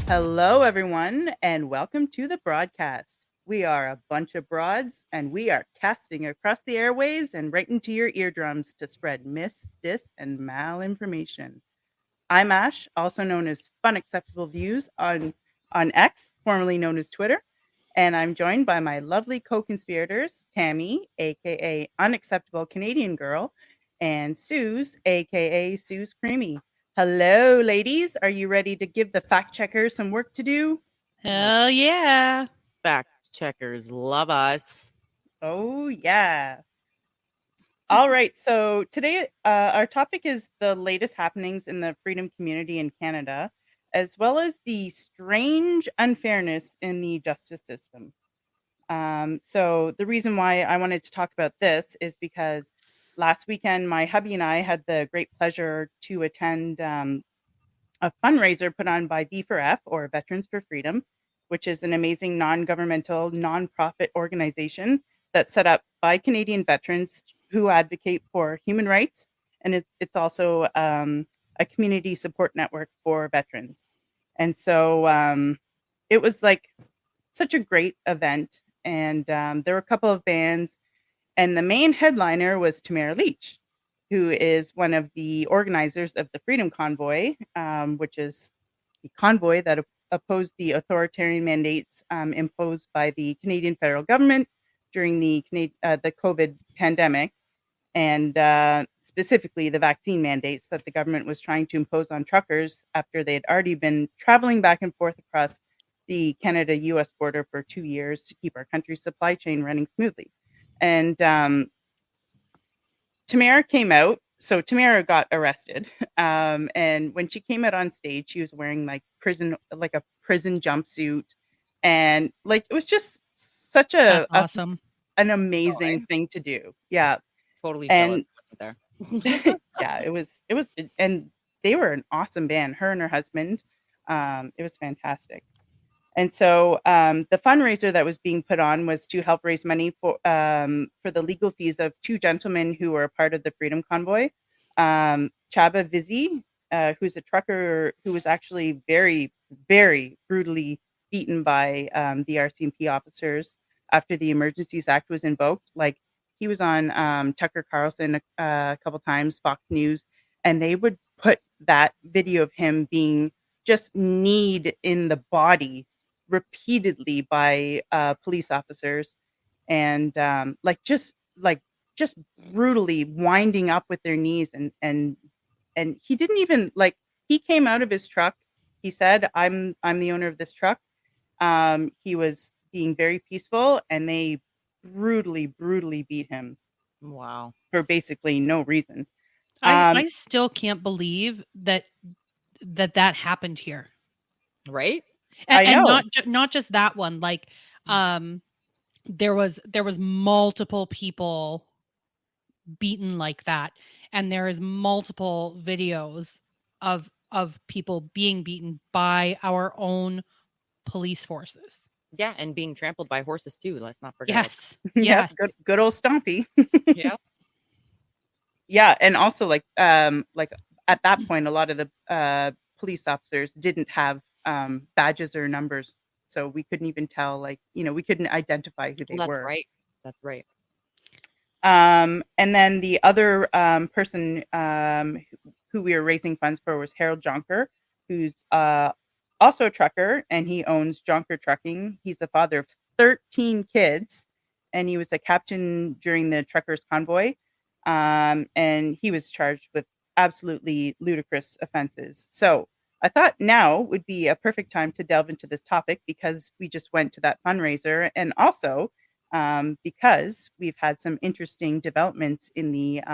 Hello, everyone, and welcome to the broadcast. We are a bunch of broads, and we are casting across the airwaves and right into your eardrums to spread mis, dis, and malinformation. I'm Ash, also known as Fun Acceptable Views on X, formerly known as Twitter, and I'm joined by my lovely co-conspirators, Tammy, aka Unacceptable Canadian Girl, and Suze, aka Suze Creamy. Hello, ladies. Are you ready to give the fact checkers some work to do? Hell yeah. Fact checkers love us. Oh, yeah. All right. So today, our topic is the latest happenings in the freedom community in Canada, as well as the strange unfairness in the justice system. So the reason why I wanted to talk about this is because last weekend, my hubby and I had the great pleasure to attend a fundraiser put on by V4F, or Veterans for Freedom, which is an amazing non-governmental, non-profit organization that's set up by Canadian veterans who advocate for human rights. And it's also a community support network for veterans. And so it was like such a great event. And there were a couple of bands, and the main headliner was Tamara Leach, who is one of the organizers of the Freedom Convoy, which is the convoy that opposed the authoritarian mandates imposed by the Canadian federal government during the COVID pandemic, and specifically the vaccine mandates that the government was trying to impose on truckers after they had already been traveling back and forth across the Canada-US border for 2 years to keep our country's supply chain running smoothly. And Tamara came out. So Tamara got arrested. And when she came out on stage, she was wearing like a prison jumpsuit. And like, it was just such Awesome. an amazing thing to do. Yeah. Totally And jealous there. yeah, it was, and they were an awesome band, her and her husband. It was fantastic. And so the fundraiser that was being put on was to help raise money for the legal fees of two gentlemen who were a part of the Freedom Convoy. Chaba Vizzi, who's a trucker who was actually very, very brutally beaten by the RCMP officers after the Emergencies Act was invoked. Like, he was on Tucker Carlson a couple times, Fox News, and they would put that video of him being just kneed in the body repeatedly by police officers, and just brutally winding up with their knees, and he didn't even, like, he came out of his truck. He said, I'm the owner of this truck. He was being very peaceful, and they brutally beat him. Wow. For basically no reason. I still can't believe that happened here. Right? And not just that one. Like, there was multiple people beaten like that, and there is multiple videos of people being beaten by our own police forces. Yeah, and being trampled by horses too. Let's not forget. Yes. Yes. Good old Stompy. Yeah. Yeah, and also like at that point, a lot of the police officers didn't have badges or numbers, so we couldn't even tell, like, we couldn't identify who they were. That's right. And then the other person who we were raising funds for was Harold Jonker, who's also a trucker, and he owns Jonker Trucking. He's the father of 13 kids, and he was a captain during the truckers convoy. And he was charged with absolutely ludicrous offenses. So I thought now would be a perfect time to delve into this topic, because we just went to that fundraiser, and also because we've had some interesting developments in the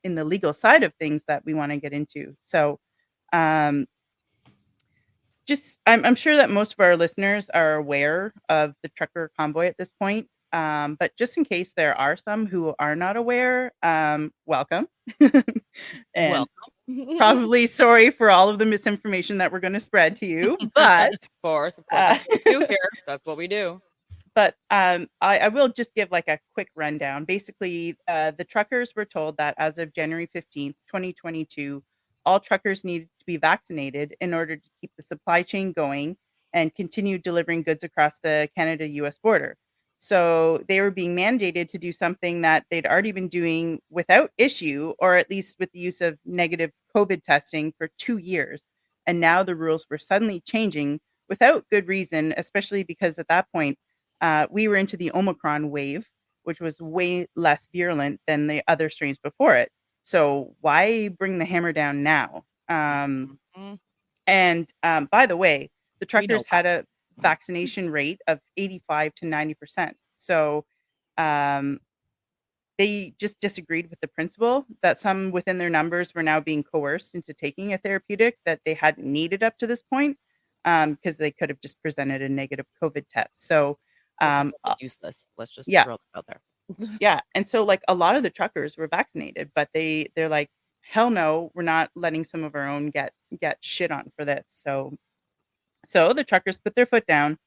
legal side of things that we want to get into. So I'm sure that most of our listeners are aware of the trucker convoy at this point. But just in case there are some who are not aware, welcome. And probably sorry for all of the misinformation that we're going to spread to you. But of course, that's what we do here. That's what we do. But I will just give like a quick rundown. Basically, the truckers were told that as of January 15th, 2022, all truckers needed to be vaccinated in order to keep the supply chain going and continue delivering goods across the Canada-US border. So they were being mandated to do something that they'd already been doing without issue, or at least with the use of negative COVID testing for 2 years. And now the rules were suddenly changing without good reason, especially because at that point, we were into the Omicron wave, which was way less virulent than the other strains before it. So why bring the hammer down now? Mhm. And by the way, the We know truckers had a vaccination rate of 85 to 90%. So they just disagreed with the principle that some within their numbers were now being coerced into taking a therapeutic that they hadn't needed up to this point, because they could have just presented a negative COVID test. So Or just useless. Let's just yeah. throw it out there. yeah, and so like a lot of the truckers were vaccinated, but they're like, hell no, we're not letting some of our own get shit on for this. So the truckers put their foot down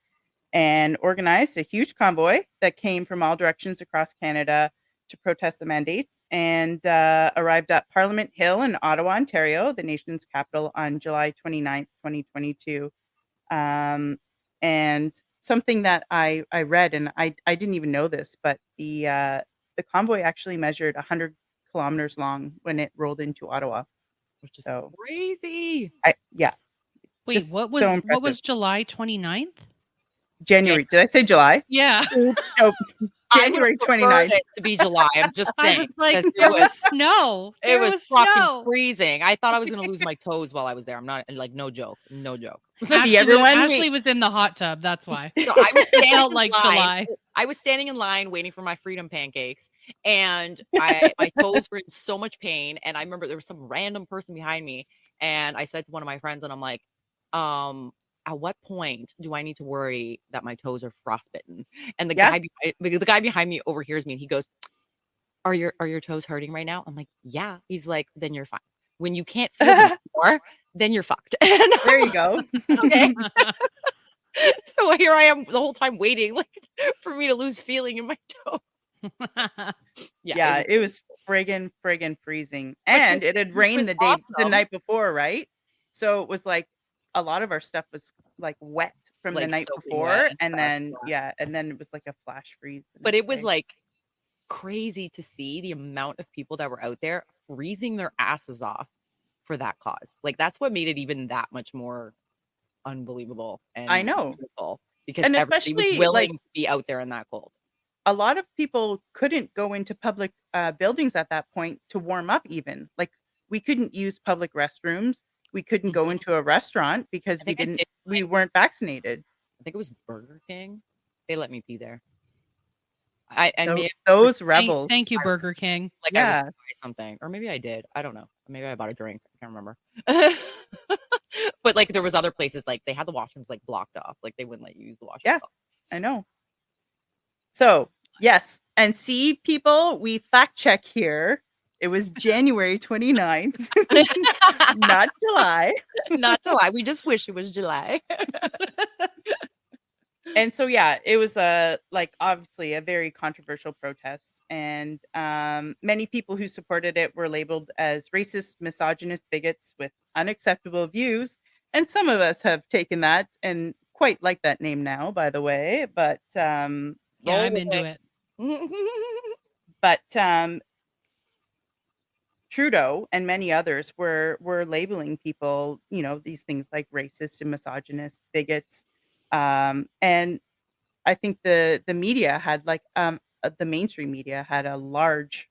and organized a huge convoy that came from all directions across Canada to protest the mandates, and arrived at Parliament Hill in Ottawa, Ontario, the nation's capital, on July 29th, 2022. And something that I read, and I didn't even know this, but the convoy actually measured 100 kilometers long when it rolled into Ottawa. Which is So crazy. yeah, Wait, just what so was impressive. July 29th? January. Did I say July? Yeah. Oops, no, January I would prefer 29th. it to be July. I'm just I saying. was like, 'cause there was snow. it There was was fucking snow. freezing. I thought I was gonna lose my toes while I was there. I'm not like no joke. No joke. Ashley was in the hot tub. That's why. So I was It standing felt in like line. July. I was standing in line waiting for my freedom pancakes, and my toes were in so much pain. And I remember there was some random person behind me, and I said to one of my friends, and I'm like, at what point do I need to worry that my toes are frostbitten? And the Yeah. guy behind me overhears me, and he goes, are your toes hurting right now? I'm like, yeah. He's like, then you're fine. When you can't feel them anymore, then you're fucked. And There you go. okay. So here I am the whole time waiting, like, for me to lose feeling in my toes. Yeah, it was friggin' freezing, Which and it had was rained the awesome. night before, right? So it was like a lot of our stuff was like wet from the Like, night soaking before, wet and and stuff, then yeah. and then it was like a flash freeze the But next it was day. like crazy to see the amount of people that were out there freezing their asses off for that cause. Like that's what made it even that much more unbelievable and I know. beautiful, because And everybody was especially, willing like to be out there in that cold. a lot of people couldn't go into public buildings at that point to warm up even. Like we couldn't use public restrooms. We couldn't go Mhm. into a restaurant because I think I did we find weren't vaccinated. I think it was Burger King. They let me be there. I So may have those rebels. Thank you, Burger King. like I was Yeah. gonna buy something, or maybe I did. I don't know. Maybe I bought a drink. I can't remember. But like there was other places like they had the washrooms like blocked off. Like they wouldn't let you use the washroom. Yeah, I know. So, yes, and see, people, we fact check here. It was January 29th, not July. Not July. We just wish it was July. And so, yeah, it was like obviously a very controversial protest, and many people who supported it were labeled as racist, misogynist bigots with unacceptable views. And some of us have taken that and quite like that name now, by the way. But Yeah, I'm into it. but Trudeau and many others were labeling people, these things like racist and misogynist, bigots, and I think the media had like the mainstream media had a large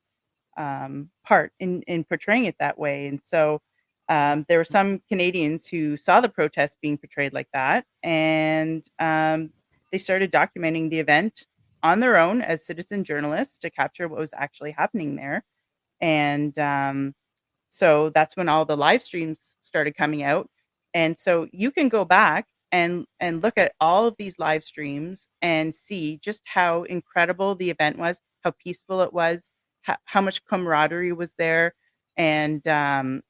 part in portraying it that way, and so there were some Canadians who saw the protests being portrayed like that, and they started documenting the event on their own as citizen journalists to capture what was actually happening there. And so that's when all the live streams started coming out. And so you can go back and look at all of these live streams and see just how incredible the event was, how peaceful it was, how much camaraderie was there. And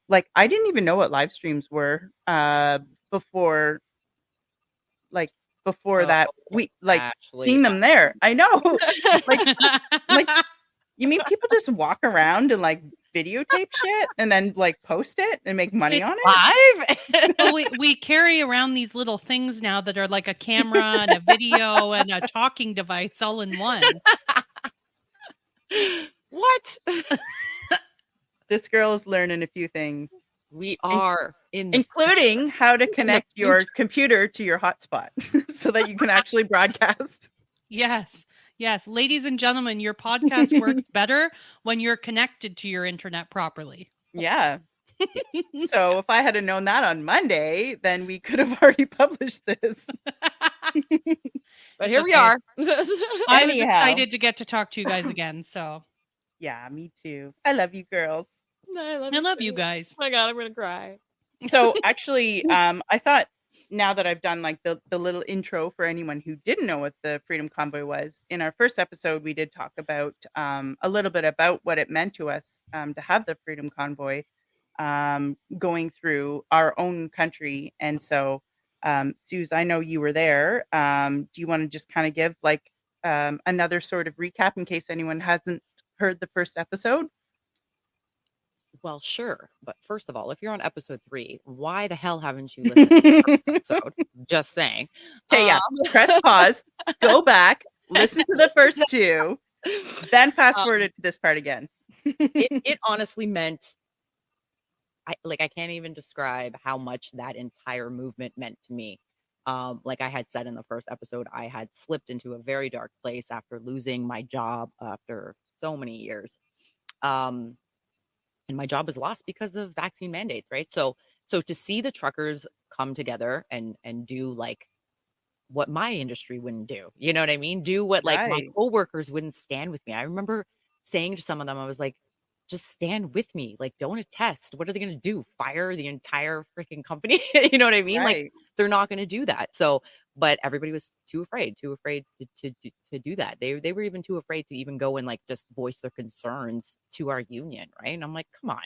like I didn't even know what live streams were before before that we like Ashley, seen them there. I know. like you mean people just walk around and like videotape shit and then like post it and make money on it? live. Well, we carry around these little things now that are like a camera and a video and a talking device all in one. What? This girl is learning a few things, We are including how to connect your computer to your hotspot so that you can actually broadcast. Yes. Yes. Ladies and gentlemen, your podcast works better when you're connected to your internet properly. Yeah. So if I had known that on Monday, then we could have already published this. But here we are. I was excited to get to talk to you guys again. So yeah, me too. I love you girls. I love you guys. Oh my God, I'm gonna cry. So actually, I thought now that I've done like the little intro for anyone who didn't know what the Freedom Convoy was, in our first episode, we did talk about a little bit about what it meant to us to have the Freedom Convoy going through our own country. And so, Suze, I know you were there. Do you want to just kind of give like another sort of recap in case anyone hasn't heard the first episode? Well, sure. But first of all, if you're on episode 3, why the hell haven't you listened to the first episode? Just saying. Okay, yeah. Press pause, go back, listen to the first 2, then fast forward it to this part again. it honestly meant, I can't even describe how much that entire movement meant to me. Like I had said in the first episode, I had slipped into a very dark place after losing my job after so many years. And my job was lost because of vaccine mandates, right? So to see the truckers come together and do like what my industry wouldn't do, you know what I mean? Do what like my coworkers wouldn't stand with me. I remember saying to some of them, I was like, just stand with me. Like, don't attest. What are they going to do? Fire the entire freaking company? You know what I mean? Right. Like, they're not going to do that. So, but everybody was too afraid to do that. They were even too afraid to even go and like just voice their concerns to our union, right? And I'm like, come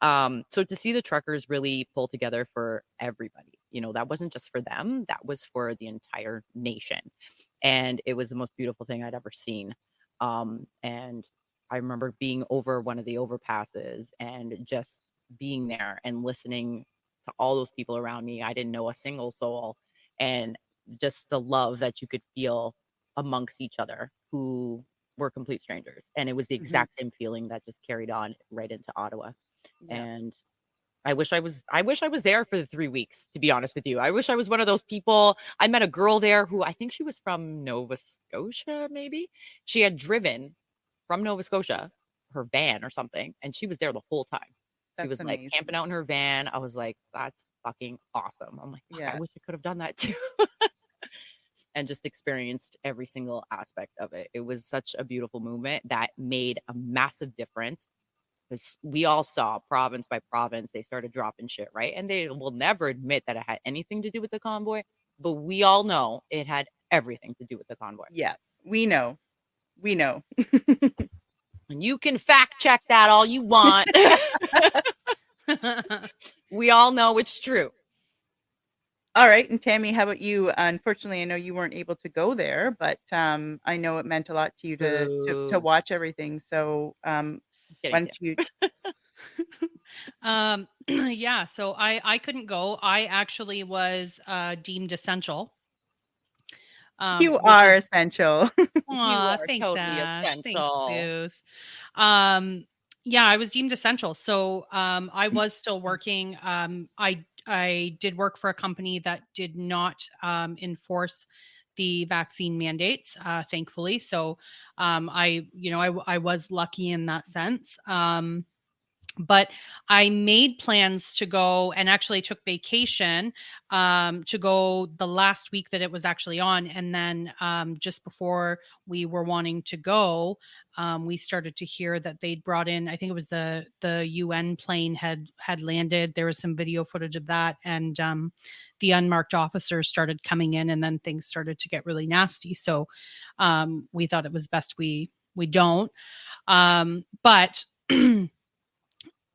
on. So to see the truckers really pull together for everybody, you know, that wasn't just for them, that was for the entire nation. And it was the most beautiful thing I'd ever seen. And I remember being over one of the overpasses and just being there and listening to all those people around me. I didn't know a single soul, and just the love that you could feel amongst each other who were complete strangers. And it was the exact same feeling that just carried on right into Ottawa. Yeah. And I wish I was there for the 3 weeks, to be honest with you. I wish I was one of those people. I met a girl there who I think she was from Nova Scotia, maybe. She had driven from Nova Scotia, her van or something, and she was there the whole time. She was amazing. Like camping out in her van. I was like, that's fucking awesome. I'm like, yeah, I wish I could have done that too. And just experienced every single aspect of it. It was such a beautiful movement that made a massive difference, because we all saw province by province, they started dropping shit, right? And they will never admit that it had anything to do with the convoy, but we all know it had everything to do with the convoy. Yeah, we know. And you can fact check that all you want. We all know it's true. All right. And Tammy, how about you? Unfortunately, I know you weren't able to go there, but I know it meant a lot to you to watch everything. So why don't you? Yeah, so I couldn't go. I actually was deemed essential. You are essential. Thanks, totally Ash. essential. Thanks, yeah, I was deemed essential. So I was still working. I did work for a company that did not enforce the vaccine mandates, thankfully. So I was lucky in that sense. But I made plans to go, and actually took vacation to go the last week that it was actually on. And then just before we were wanting to go, we started to hear that they'd brought in, I think it was the UN plane had landed. There was some video footage of that. And the unmarked officers started coming in, and then things started to get really nasty. So we thought it was best we don't. But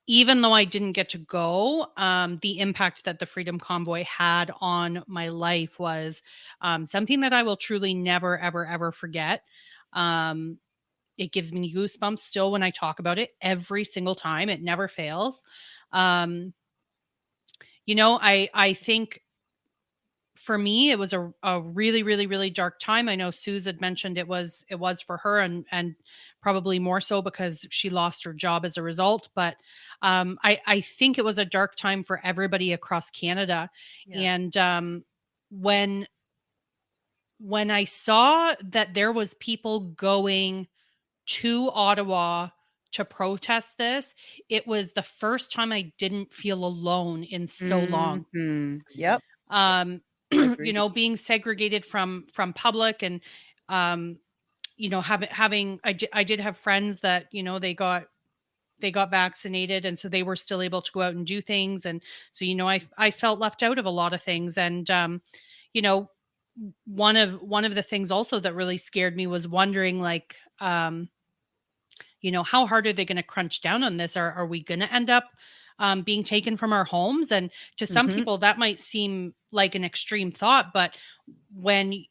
even though I didn't get to go, the impact that the Freedom Convoy had on my life was something that I will truly never, ever, ever forget. It gives me goosebumps still when I talk about it every single time. It never fails. I think for me, it was a really, really, really dark time. I know Suze had mentioned it was for her, and probably more so because she lost her job as a result. But I think it was a dark time for everybody across Canada. Yeah. And when I saw that there was people going to Ottawa to protest this, it was the first time I didn't feel alone in so long. Yep. Being segregated from public, and having I did have friends that they got vaccinated, and so they were still able to go out and do things, and so I felt left out of a lot of things. And one of the things also that really scared me was wondering, like, how hard are they going to crunch down on this? Are we going to end up being taken from our homes? And to some people that might seem like an extreme thought, but when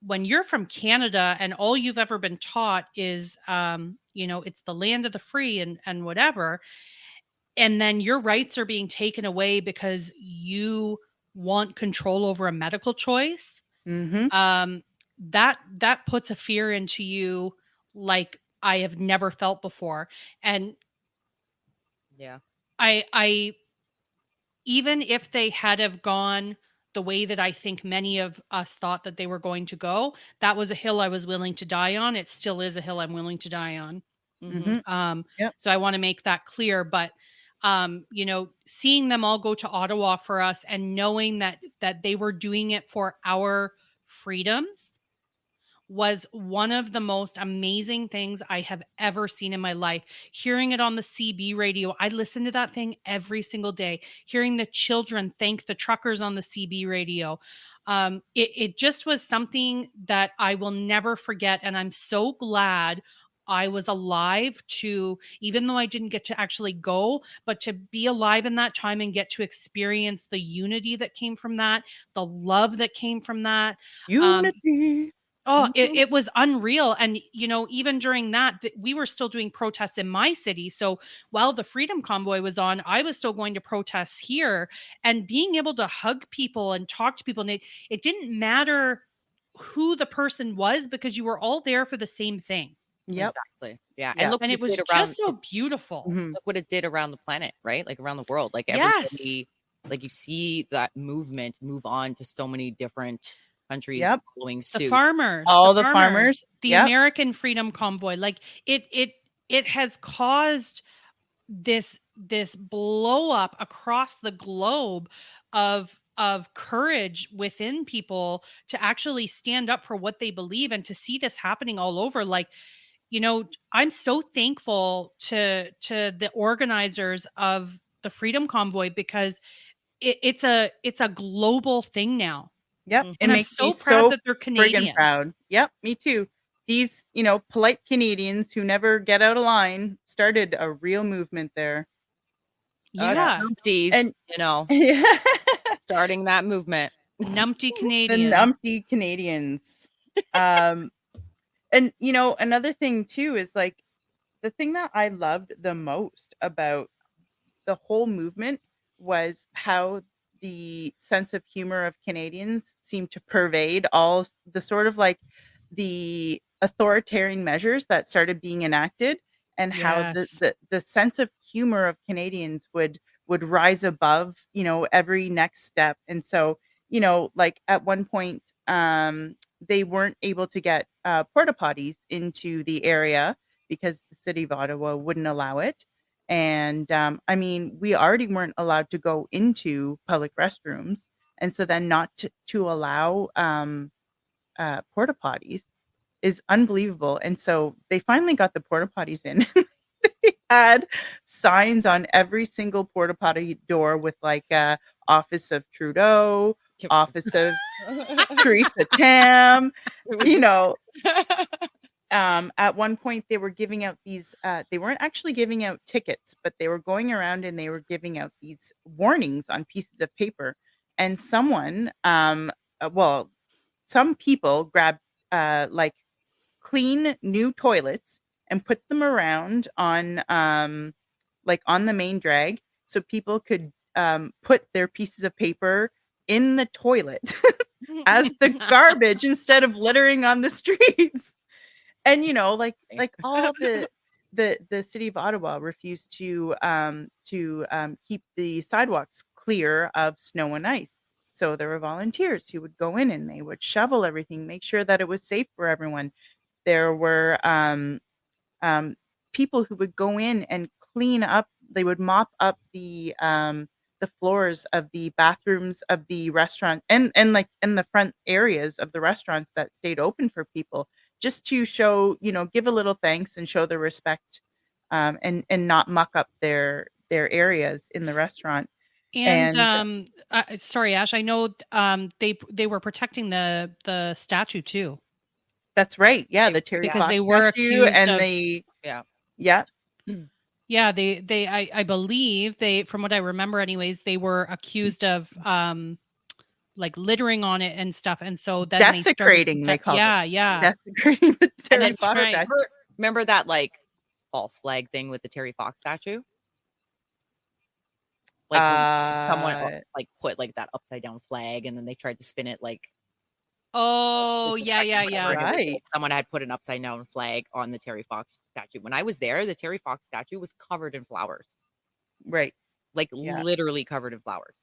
you're from Canada and all you've ever been taught is it's the land of the free and whatever, and then your rights are being taken away because you want control over a medical choice, that puts a fear into you like I have never felt before. And yeah, I even if they had have gone the way that I think many of us thought that they were going to go, that was a hill I was willing to die on. It still is a hill I'm willing to die on. So I want to make that clear. But seeing them all go to Ottawa for us, and knowing that they were doing it for our freedoms, was one of the most amazing things I have ever seen in my life. Hearing it on the CB radio, I listen to that thing every single day. Hearing the children thank the truckers on the CB radio. It just was something that I will never forget. And I'm so glad I was alive to, even though I didn't get to actually go, but to be alive in that time and get to experience the unity that came from that, the love that came from that. Unity. It was unreal. And, even during that, we were still doing protests in my city. So while the Freedom Convoy was on, I was still going to protests here, and being able to hug people and talk to people. And it didn't matter who the person was, because you were all there for the same thing. Yep. Exactly. Yeah. And it was just so beautiful. Look what it did around the planet, right? Like around the world. Like everybody, like you see that movement move on to so many different countries following suit. The farmers, the farmers, the American Freedom Convoy. Like it has caused this blow up across the globe of courage within people to actually stand up for what they believe, and to see this happening all over. Like, I'm so thankful to the organizers of the Freedom Convoy, because it's a global thing now. Yep. And I'm so proud that they're Canadian. Proud. Yep, me too. These, polite Canadians who never get out of line started a real movement there. Yeah. And starting that movement. Numpty Canadians. The numpty Canadians. And another thing too is, like, the thing that I loved the most about the whole movement was how the sense of humor of Canadians seemed to pervade all the sort of like the authoritarian measures that started being enacted, and how the sense of humor of Canadians would rise above, every next step. And so, like at one point, they weren't able to get porta potties into the area because the city of Ottawa wouldn't allow it. And we already weren't allowed to go into public restrooms, and so then not to allow porta potties is unbelievable. And so they finally got the porta potties in. They had signs on every single porta potty door with like Office of Trudeau, Office of Theresa Tam, At one point they were giving out these they weren't actually giving out tickets, but they were going around and they were giving out these warnings on pieces of paper. And someone well, some people grabbed like clean new toilets and put them around on like on the main drag so people could put their pieces of paper in the toilet as the garbage instead of littering on the streets. And like all the city of Ottawa refused to keep the sidewalks clear of snow and ice. So there were volunteers who would go in and they would shovel everything, make sure that it was safe for everyone. There were people who would go in and clean up. They would mop up the floors of the bathrooms of the restaurant and like in the front areas of the restaurants that stayed open for people, just to show, give a little thanks and show their respect, and not muck up their areas in the restaurant. And sorry, Ash, I know they were protecting the statue too. That's right. Yeah, the Terry because Fox they were statue, accused and of yeah. Yeah, I believe from what I remember anyways, they were accused of like littering on it and stuff, and so then desecrating, they called it. Desecrating the And Terry then Fox statue. remember that like false flag thing with the Terry Fox statue? Like when someone like put like that upside down flag and then they tried to spin it like oh yeah. Right. Like someone had put an upside down flag on the Terry Fox statue. When I was there, the Terry Fox statue was covered in flowers. Right. Like literally covered in flowers.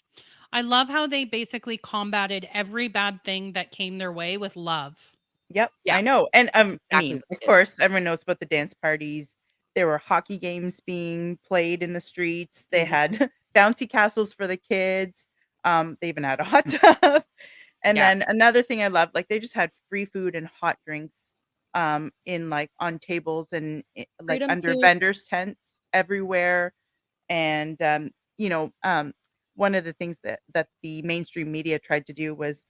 I love how they basically combated every bad thing that came their way with love. Yep. Yeah. I know. And exactly, I mean, of course, everyone knows about the dance parties. There were hockey games being played in the streets. They had bouncy castles for the kids. They even had a hot tub. And then another thing I loved, like they just had free food and hot drinks in like on tables and like Freedom under vendors' tents everywhere. And one of the things that the mainstream media tried to do was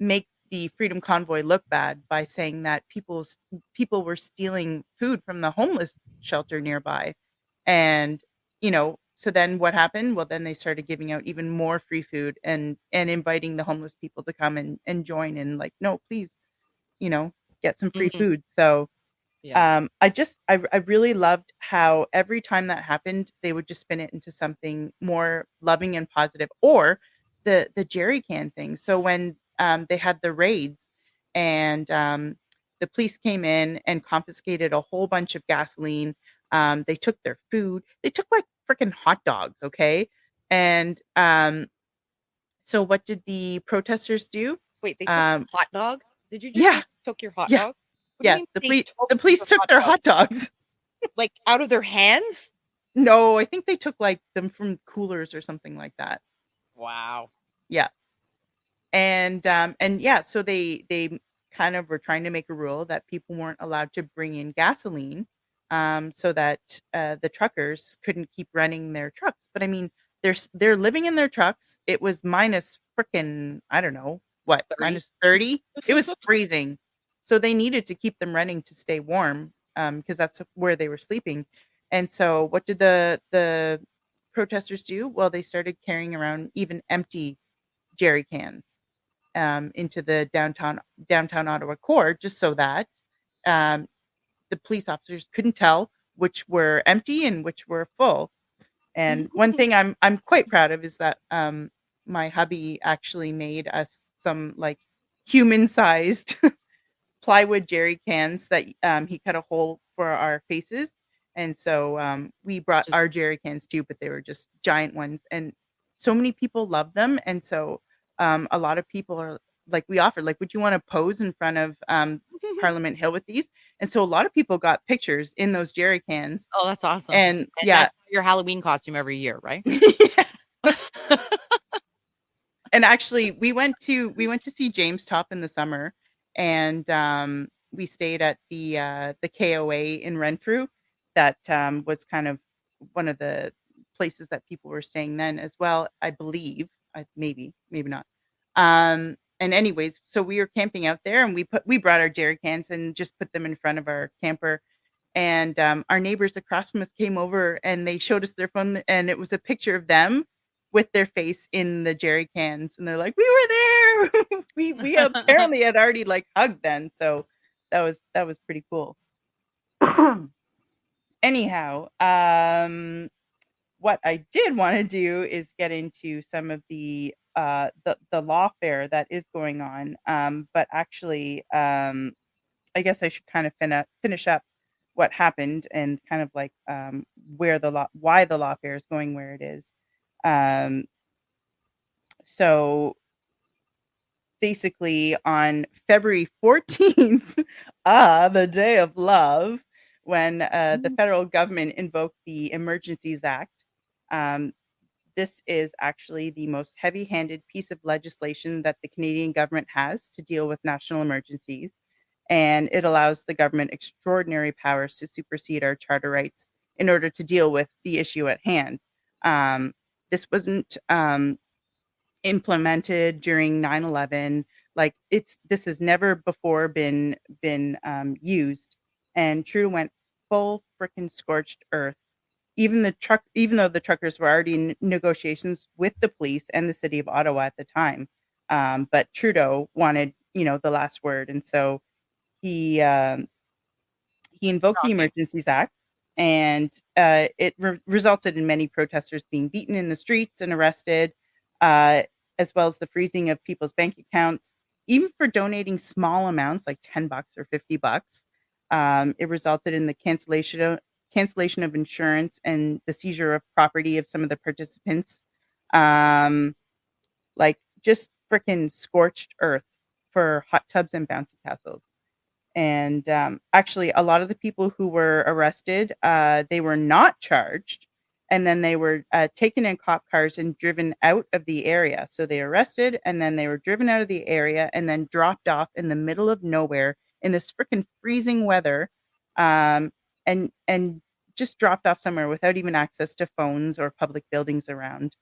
make the Freedom Convoy look bad by saying that people were stealing food from the homeless shelter nearby. And so then what happened? Well, then they started giving out even more free food and inviting the homeless people to come and join in, like, no, please, get some free food. So I really loved how every time that happened, they would just spin it into something more loving and positive, or the jerry can thing. So when they had the raids and the police came in and confiscated a whole bunch of gasoline, they took their food. They took like freaking hot dogs. Okay. And so what did the protesters do? Wait, they took a hot dog? Did you just say took your hot dog? Yeah, the police took their hot dogs. Like out of their hands? No, I think they took like them from coolers or something like that. Wow. Yeah. And yeah, so they kind of were trying to make a rule that people weren't allowed to bring in gasoline, so that the truckers couldn't keep running their trucks. But I mean, they're living in their trucks. It was minus freaking, I don't know what, 30? Minus 30. It was freezing. So they needed to keep them running to stay warm, because that's where they were sleeping. And so what did the protesters do? Well, they started carrying around even empty jerry cans into the downtown Ottawa core, just so that the police officers couldn't tell which were empty and which were full. And one thing I'm quite proud of is that my hubby actually made us some like human-sized plywood jerry cans that he cut a hole for our faces. And so we brought our jerry cans too, but they were just giant ones. And so many people love them. And so a lot of people are like, we offered, like, would you want to pose in front of Parliament Hill with these? And so a lot of people got pictures in those jerry cans. Oh, that's awesome. And yeah, that's your Halloween costume every year, right? And actually we went to see James Top in the summer, and we stayed at the KOA in Renfrew. That was kind of one of the places that people were staying then as well, I believe. Maybe not. And and anyways, so we were camping out there, and we brought our jerry cans and just put them in front of our camper. And our neighbors across from us came over, and they showed us their phone, and it was a picture of them with their face in the jerry cans, and they're like, "We were there." we apparently had already like hugged then, so that was pretty cool. Anyhow, what I did want to do is get into some of the lawfare that is going on. But actually, I guess I should kind of finish up what happened and kind of like why the lawfare is going where it is. So basically, on February 14th, the day of love, when the federal government invoked the Emergencies Act. This is actually the most heavy-handed piece of legislation that the Canadian government has to deal with national emergencies, and it allows the government extraordinary powers to supersede our charter rights in order to deal with the issue at hand. This wasn't implemented during 9/11. Like this has never before been used, and Trudeau went full freaking scorched earth. Even though the truckers were already in negotiations with the police and the city of Ottawa at the time, but Trudeau wanted the last word, and so he invoked the Emergencies Act, and it resulted in many protesters being beaten in the streets and arrested, as well as the freezing of people's bank accounts, even for donating small amounts like $10 or $50. It resulted in the cancellation of insurance and the seizure of property of some of the participants. Like just freaking scorched earth for hot tubs and bouncy castles. And actually, a lot of the people who were arrested, they were not charged, and then they were taken in cop cars and driven out of the area. So they arrested, and then they were driven out of the area, and then dropped off in the middle of nowhere in this freaking freezing weather, and just dropped off somewhere without even access to phones or public buildings around,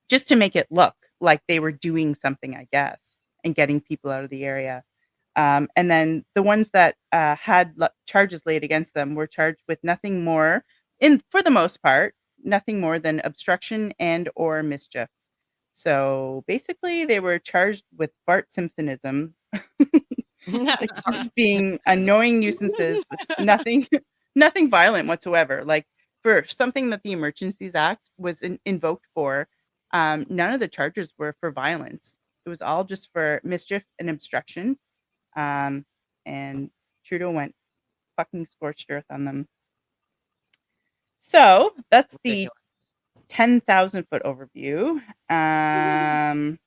just to make it look like they were doing something, I guess, and getting people out of the area. And then the ones that had charges laid against them were charged with nothing more, for the most part, nothing more than obstruction and or mischief. So basically, they were charged with Bart Simpsonism, like just being annoying nuisances with nothing violent whatsoever. Like for something that the Emergencies Act was invoked for, none of the charges were for violence. It was all just for mischief and obstruction. And Trudeau went fucking scorched earth on them. So that's the 10,000 foot overview. And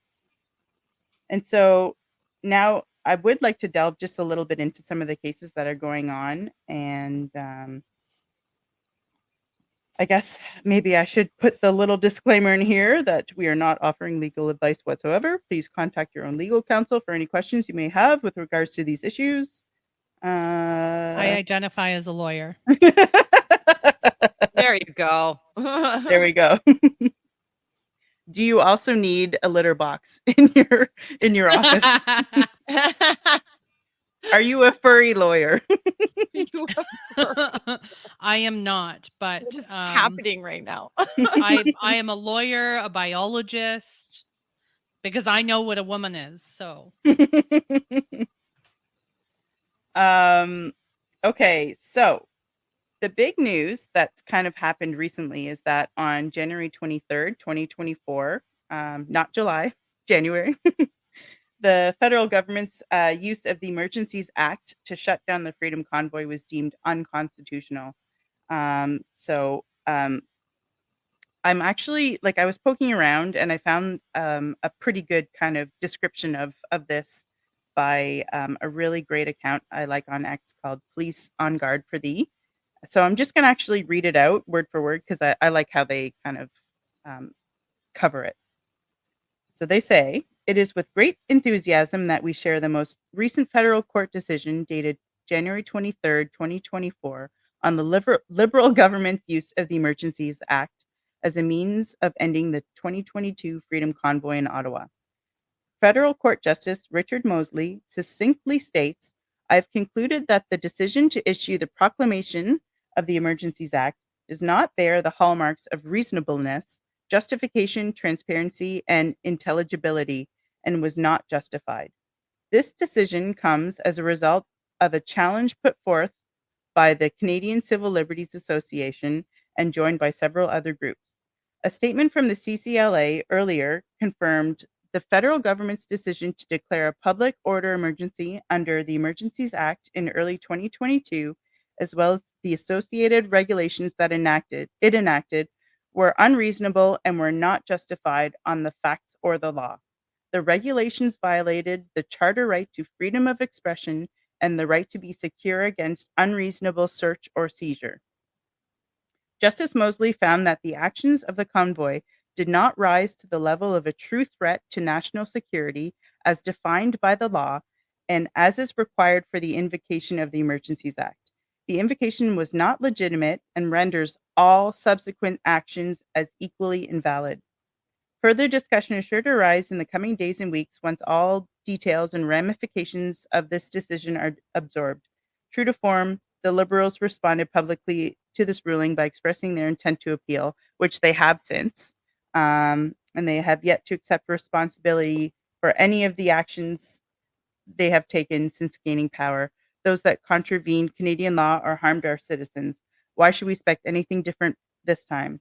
so now I would like to delve just a little bit into some of the cases that are going on. And I guess maybe I should put the little disclaimer in here that we are not offering legal advice whatsoever. Please contact your own legal counsel for any questions you may have with regards to these issues. I identify as a lawyer. There you go. There we go. Do you also need a litter box in your office? Are you a furry lawyer? I am not, but what is happening right now? I am a lawyer, a biologist, because I know what a woman is. So, okay, so the big news that's kind of happened recently is that on January 23rd, 2024, not July, January, the federal government's use of the Emergencies Act to shut down the Freedom Convoy was deemed unconstitutional. So I'm actually, like, I was poking around and I found a pretty good kind of description of this by a really great account I like on X called Police on Guard for Thee. So I'm just going to actually read it out word for word because I like how they kind of cover it. So they say, "It is with great enthusiasm that we share the most recent federal court decision dated January 23rd, 2024 on the Liberal government's use of the Emergencies Act as a means of ending the 2022 Freedom Convoy in Ottawa. Federal Court Justice Richard Mosley succinctly states, I've concluded that the decision to issue the proclamation of the Emergencies Act does not bear the hallmarks of reasonableness, justification, transparency, and intelligibility, and was not justified. This decision comes as a result of a challenge put forth by the Canadian Civil Liberties Association and joined by several other groups. A statement from the CCLA earlier confirmed the federal government's decision to declare a public order emergency under the Emergencies Act in early 2022, as well as the associated regulations that it enacted, were unreasonable and were not justified on the facts or the law. The regulations violated the charter right to freedom of expression and the right to be secure against unreasonable search or seizure. Justice Mosley found that the actions of the convoy did not rise to the level of a true threat to national security as defined by the law and as is required for the invocation of the Emergencies Act. The invocation was not legitimate and renders all subsequent actions as equally invalid. Further discussion is sure to arise in the coming days and weeks once all details and ramifications of this decision are absorbed. True to form, the Liberals responded publicly to this ruling by expressing their intent to appeal, which they have since, and they have yet to accept responsibility for any of the actions they have taken since gaining power, those that contravened Canadian law or harmed our citizens. Why should we expect anything different this time?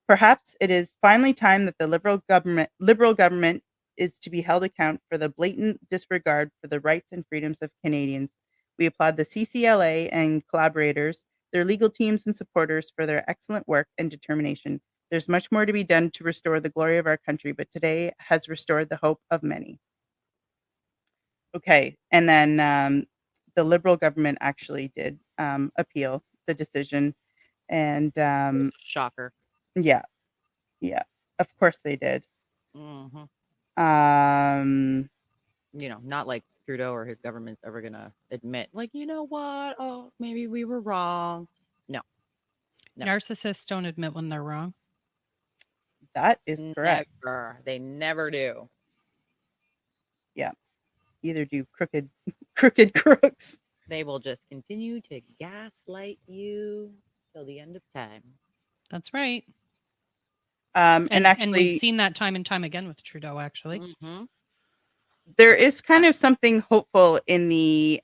Perhaps it is finally time that the Liberal government is to be held account for the blatant disregard for the rights and freedoms of Canadians. We applaud the CCLA and collaborators, their legal teams and supporters for their excellent work and determination. There's much more to be done to restore the glory of our country, but today has restored the hope of many. Okay, and then the Liberal government actually did appeal the decision, and It's a shocker. yeah, of course they did. Mm-hmm. You know, not like Trudeau or his government's ever gonna admit, like, you know what? Oh, maybe we were wrong. No. Narcissists don't admit when they're wrong. That is correct. Never. They never do. Yeah. Either do crooked crooks. They will just continue to gaslight you till the end of time. That's right. And actually, we've seen that time and time again with Trudeau, actually. Mm-hmm. There is kind of something hopeful in the,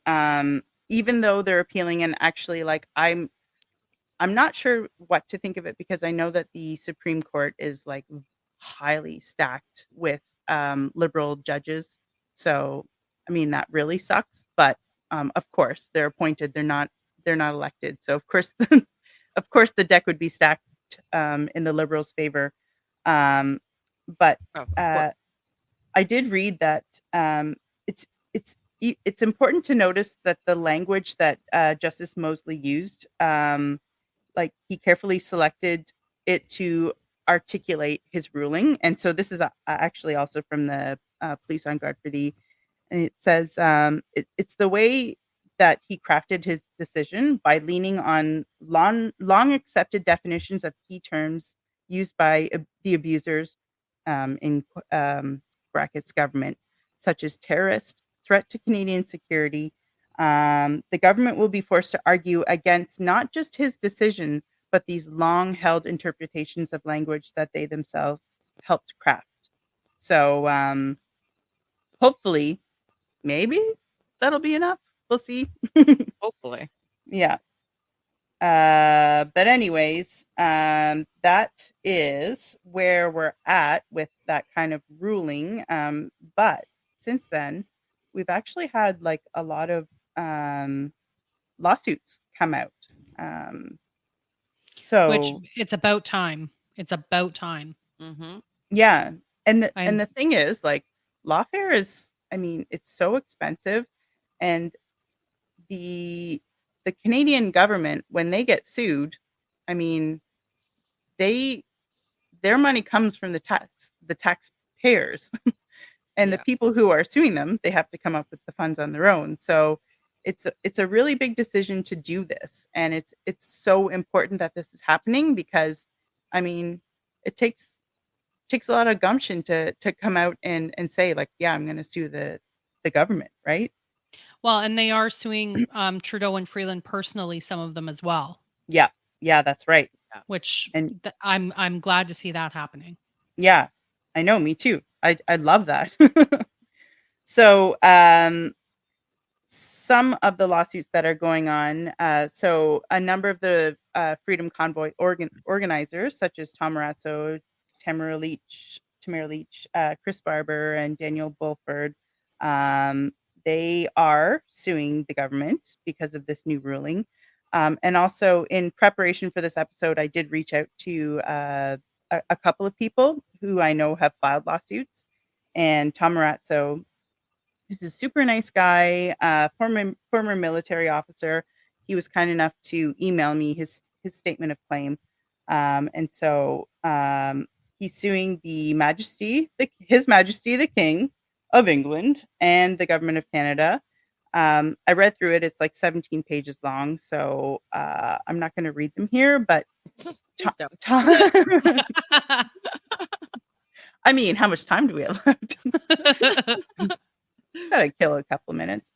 even though they're appealing, and actually, like, I'm not sure what to think of it because I know that the Supreme Court is like highly stacked with Liberal judges. So, I mean, that really sucks. But of course, they're appointed. They're not elected. So of course, the deck would be stacked in the Liberals' favor. But I did read that it's important to notice that the language that Justice Mosley used, like, he carefully selected it to articulate his ruling. And so this is actually also from the Police on Guard for Thee. And it says it's the way that he crafted his decision by leaning on long accepted definitions of key terms used by the abusers in brackets government, such as terrorist, threat to Canadian security. The government will be forced to argue against not just his decision, but these long-held interpretations of language that they themselves helped craft. So hopefully, maybe that'll be enough. We'll see. Hopefully. Yeah. But anyways, that is where we're at with that kind of ruling. But since then, we've actually had like a lot of lawsuits come out. So which it's about time. It's about time. Mm-hmm. Yeah. And the thing is, like, lawfare is, I mean, it's so expensive, and the Canadian government, when they get sued, I mean, their money comes from the taxpayers. And the people who are suing them, they have to come up with the funds on their own. So it's a really big decision to do this, and it's so important that this is happening because, I mean, it takes takes a lot of gumption to come out and say like, yeah, I'm going to sue the government, right? Well, and they are suing Trudeau and Freeland personally, some of them as well. Yeah, that's right. Which And I'm glad to see that happening. yeah, I know, me too. I love that. So some of the lawsuits that are going on. So a number of the Freedom Convoy organizers, such as Tom Marazzo, Tamara Leach, Chris Barber, and Daniel Bulford, they are suing the government because of this new ruling. And also, in preparation for this episode, I did reach out to a couple of people who I know have filed lawsuits. And Tom Marazzo, who's a super nice guy, former military officer. He was kind enough to email me his statement of claim, and so he's suing His Majesty the King of England and the Government of Canada. I read through it; it's like 17 pages long, so I'm not going to read them here. But I mean, how much time do we have left? Gotta kill a couple minutes.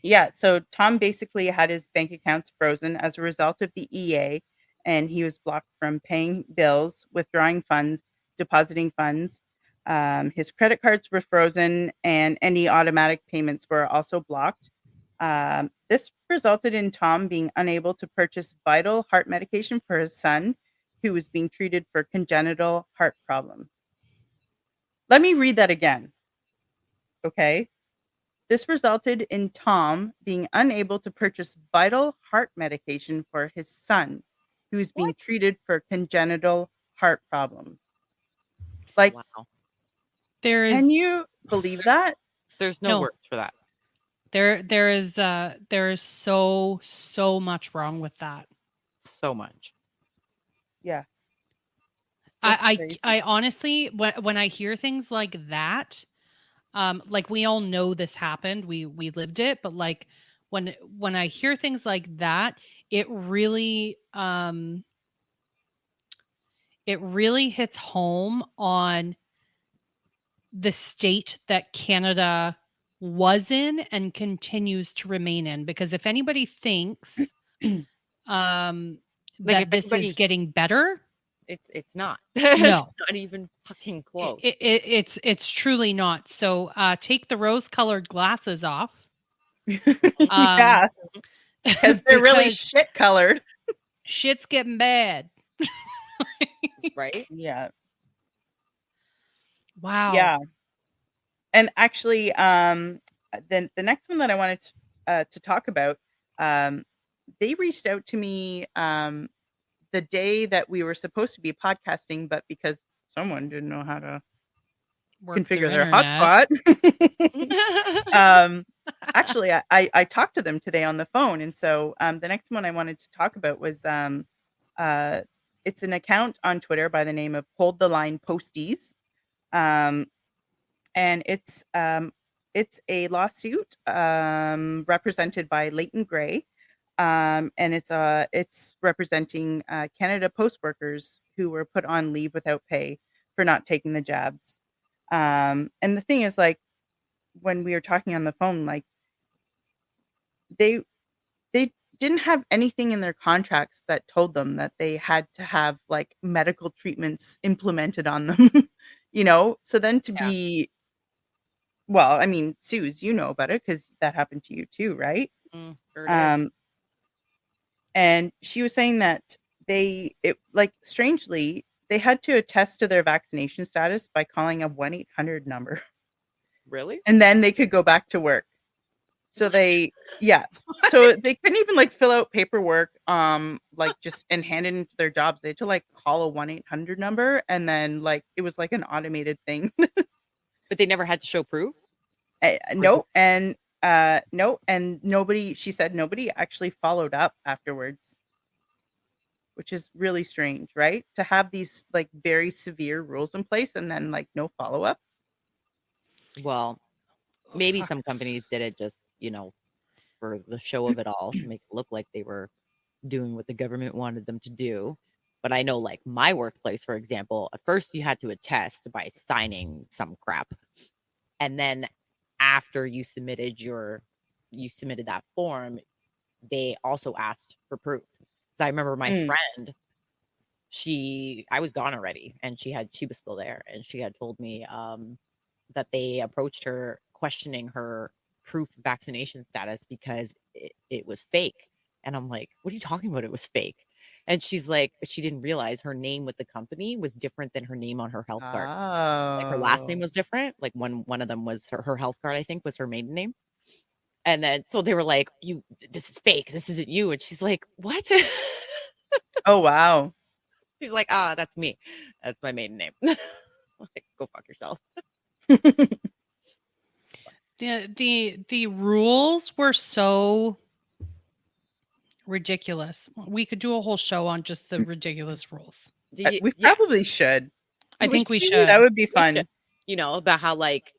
Yeah, so Tom basically had his bank accounts frozen as a result of the EA, and he was blocked from paying bills, withdrawing funds, depositing funds. His credit cards were frozen, and any automatic payments were also blocked. This resulted in Tom being unable to purchase vital heart medication for his son, who was being treated for congenital heart problems. Let me read that again. Okay. This resulted in Tom being unable to purchase vital heart medication for his son, who is being treated for congenital heart problems. Like, wow. Can you believe that? There's no words for that. There is so much wrong with that. So much. Yeah. I honestly, when I hear things like that, like we all know this happened, we lived it, but like when I hear things like that, it really hits home on the state that Canada was in and continues to remain in. Because if anybody thinks that this is getting better, it's not. No, it's not even fucking close. It's truly not. So take the rose-colored glasses off. Yeah, because they're really shit colored. Shit's getting bad. Right? Yeah. Wow. Yeah. And actually, then the next one that I wanted to talk about, they reached out to me the day that we were supposed to be podcasting, but because someone didn't know how to configure their hotspot. Actually, I talked to them today on the phone, and so the next one I wanted to talk about was it's an account on Twitter by the name of Hold the Line Posties, and it's a lawsuit represented by Leighton Gray. And it's representing Canada Post workers who were put on leave without pay for not taking the jabs. And the thing is, like, when we were talking on the phone, like, they didn't have anything in their contracts that told them that they had to have like medical treatments implemented on them, So then to be, well, I mean, Suze, you know about it because that happened to you too, right? Sure And she was saying that strangely, they had to attest to their vaccination status by calling a 1-800 number. Really? And then they could go back to work. So what? So they couldn't even like fill out paperwork, just and hand it into their jobs. They had to like call a 1-800 number, and then like it was like an automated thing. But they never had to show proof? No, and no, and she said nobody actually followed up afterwards, which is really strange, right? To have these like very severe rules in place and then like no follow-ups. Well, maybe some companies did it just, for the show of it all, to make it look like they were doing what the government wanted them to do. But I know, like, my workplace, for example, at first you had to attest by signing some crap. And then after you submitted that form, they also asked for proof. So I remember my friend, I was gone already, and she was still there, and she had told me that they approached her questioning her proof of vaccination status because it was fake. And I'm like, what are you talking about? It was fake. And she's like, she didn't realize her name with the company was different than her name on her health card. Like, her last name was different. Like, one of them was her health card, I think, was her maiden name. And then so they were like, this is fake. This isn't you. And she's like, what? Oh, wow. She's like, that's me. That's my maiden name. Like, go fuck yourself. The rules were so ridiculous. We could do a whole show on just the ridiculous rules. We probably should. I think we should. That would be fun. About how, like,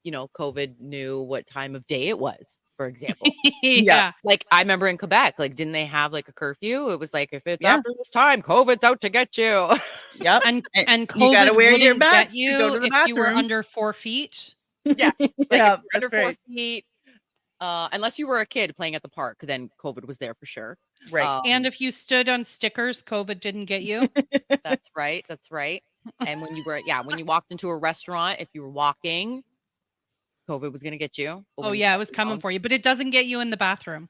COVID knew what time of day it was, for example. Yeah. Like, I remember in Quebec, like, didn't they have like a curfew? It was like, if it's after this time, COVID's out to get you. Yep. And COVID you gotta wear your wouldn't mask get you to go to the if you were bathroom. under 4 feet. Yes. Like, Yeah, if you're under that's 4 right. feet, unless you were a kid playing at the park, then COVID was there for sure. Right. And if you stood on stickers, COVID didn't get you. That's right. That's right. And when you walked into a restaurant, if you were walking, COVID was going to get you. Oh yeah, it was coming for you, but it doesn't get you in the bathroom.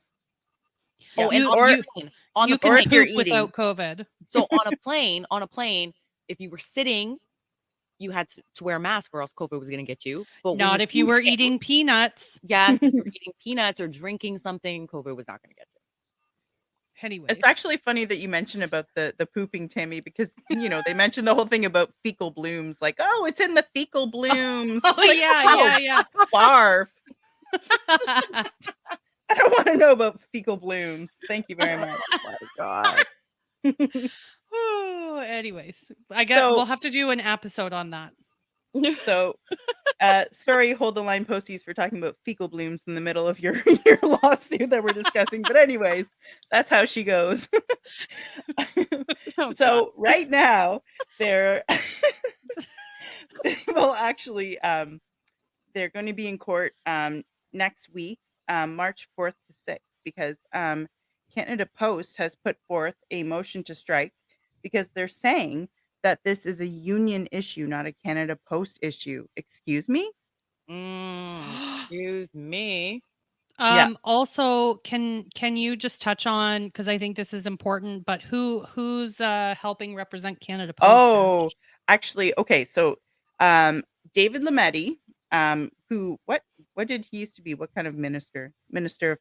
Oh, you, and you can poop without COVID. So on a plane, if you were sitting, you had to wear a mask, or else COVID was going to get you. But not if you were eating peanuts. Yes, if you were eating peanuts or drinking something, COVID was not going to get you. Anyway, it's actually funny that you mentioned about the pooping, Tammy, because they mentioned the whole thing about fecal blooms, like, oh, it's in the fecal blooms. Oh, like, yeah. Barf. I don't want to know about fecal blooms. Thank you very much. Oh my God. Oh, anyways, I guess we'll have to do an episode on that. So, sorry, hold the line posties for talking about fecal blooms in the middle of your lawsuit that we're discussing. But anyways, that's how she goes. So right now, they're actually they're going to be in court next week, March 4th to 6th, because Canada Post has put forth a motion to strike because they're saying that this is a union issue, not a Canada Post issue. Excuse me? Excuse me. Also, can you just touch on, because I think this is important, but who's helping represent Canada Post? Oh, actually, okay. So David Lametti, who what did he used to be? What kind of minister? Minister of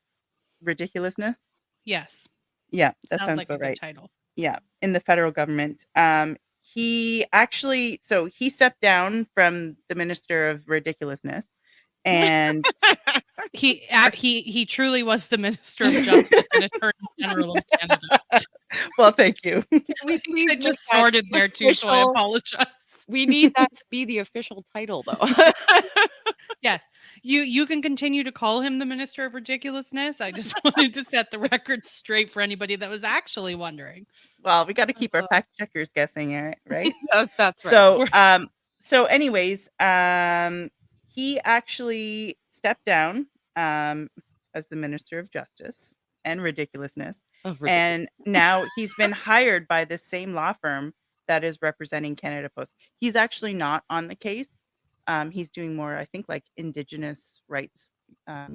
ridiculousness? Yes. Yeah, that sounds like about a good right. title. Yeah, in the federal government. He actually, so he stepped down from the Minister of Ridiculousness, and he truly was the Minister of Justice and Attorney General of Canada. Well, thank you. We please I just sorted there too, so I apologize. We need that to be the official title, though. Yes, you can continue to call him the Minister of Ridiculousness. I just wanted to set the record straight for anybody that was actually wondering. Well, we got to keep our fact checkers guessing, right? That's right. So anyways, he actually stepped down as the Minister of Justice and Ridiculousness, and now he's been hired by the same law firm that is representing Canada Post. He's actually not on the case. He's doing more, I think, like Indigenous rights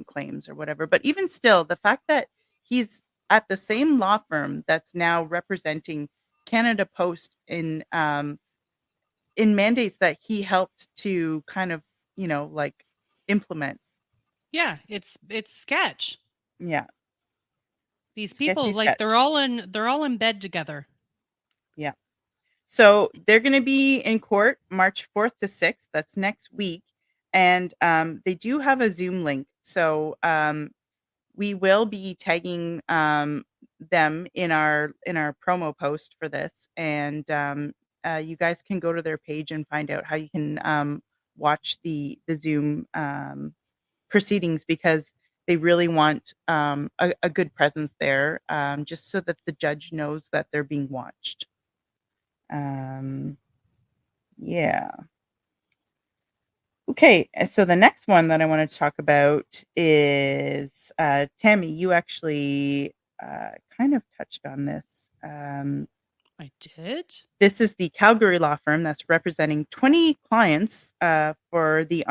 claims or whatever. But even still, the fact that he's at the same law firm that's now representing Canada Post in mandates that he helped to kind of, like implement. Yeah, it's sketch. Yeah. These people, like, they're all in bed together. Yeah. So they're going to be in court March 4th to 6th. That's next week. And they do have a Zoom link. So we will be tagging them in our promo post for this. And you guys can go to their page and find out how you can watch the Zoom proceedings, because they really want a good presence there, just so that the judge knows that they're being watched. Yeah. Okay, so the next one that I want to talk about is Tammy. You actually kind of touched on this. I did. This is the Calgary law firm that's representing 20 clients for the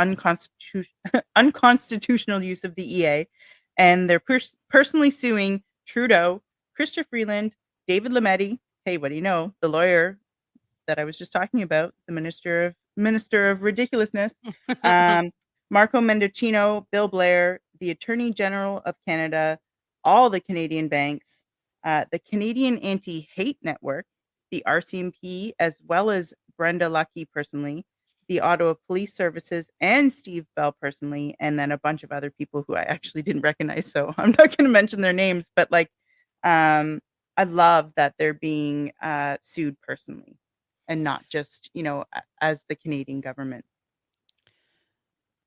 unconstitutional use of the EA, and they're personally suing Trudeau, Chrystia Freeland, David Lametti. Hey, what do you know? The lawyer that I was just talking about, the Minister of Ridiculousness, Marco Mendocino, Bill Blair, the Attorney General of Canada, all the Canadian banks, the Canadian Anti-Hate Network, the RCMP, as well as Brenda Lucky personally, the Ottawa Police Services, and Steve Bell personally, and then a bunch of other people who I actually didn't recognize, so I'm not going to mention their names, but like, I love that they're being sued personally and not just, as the Canadian government.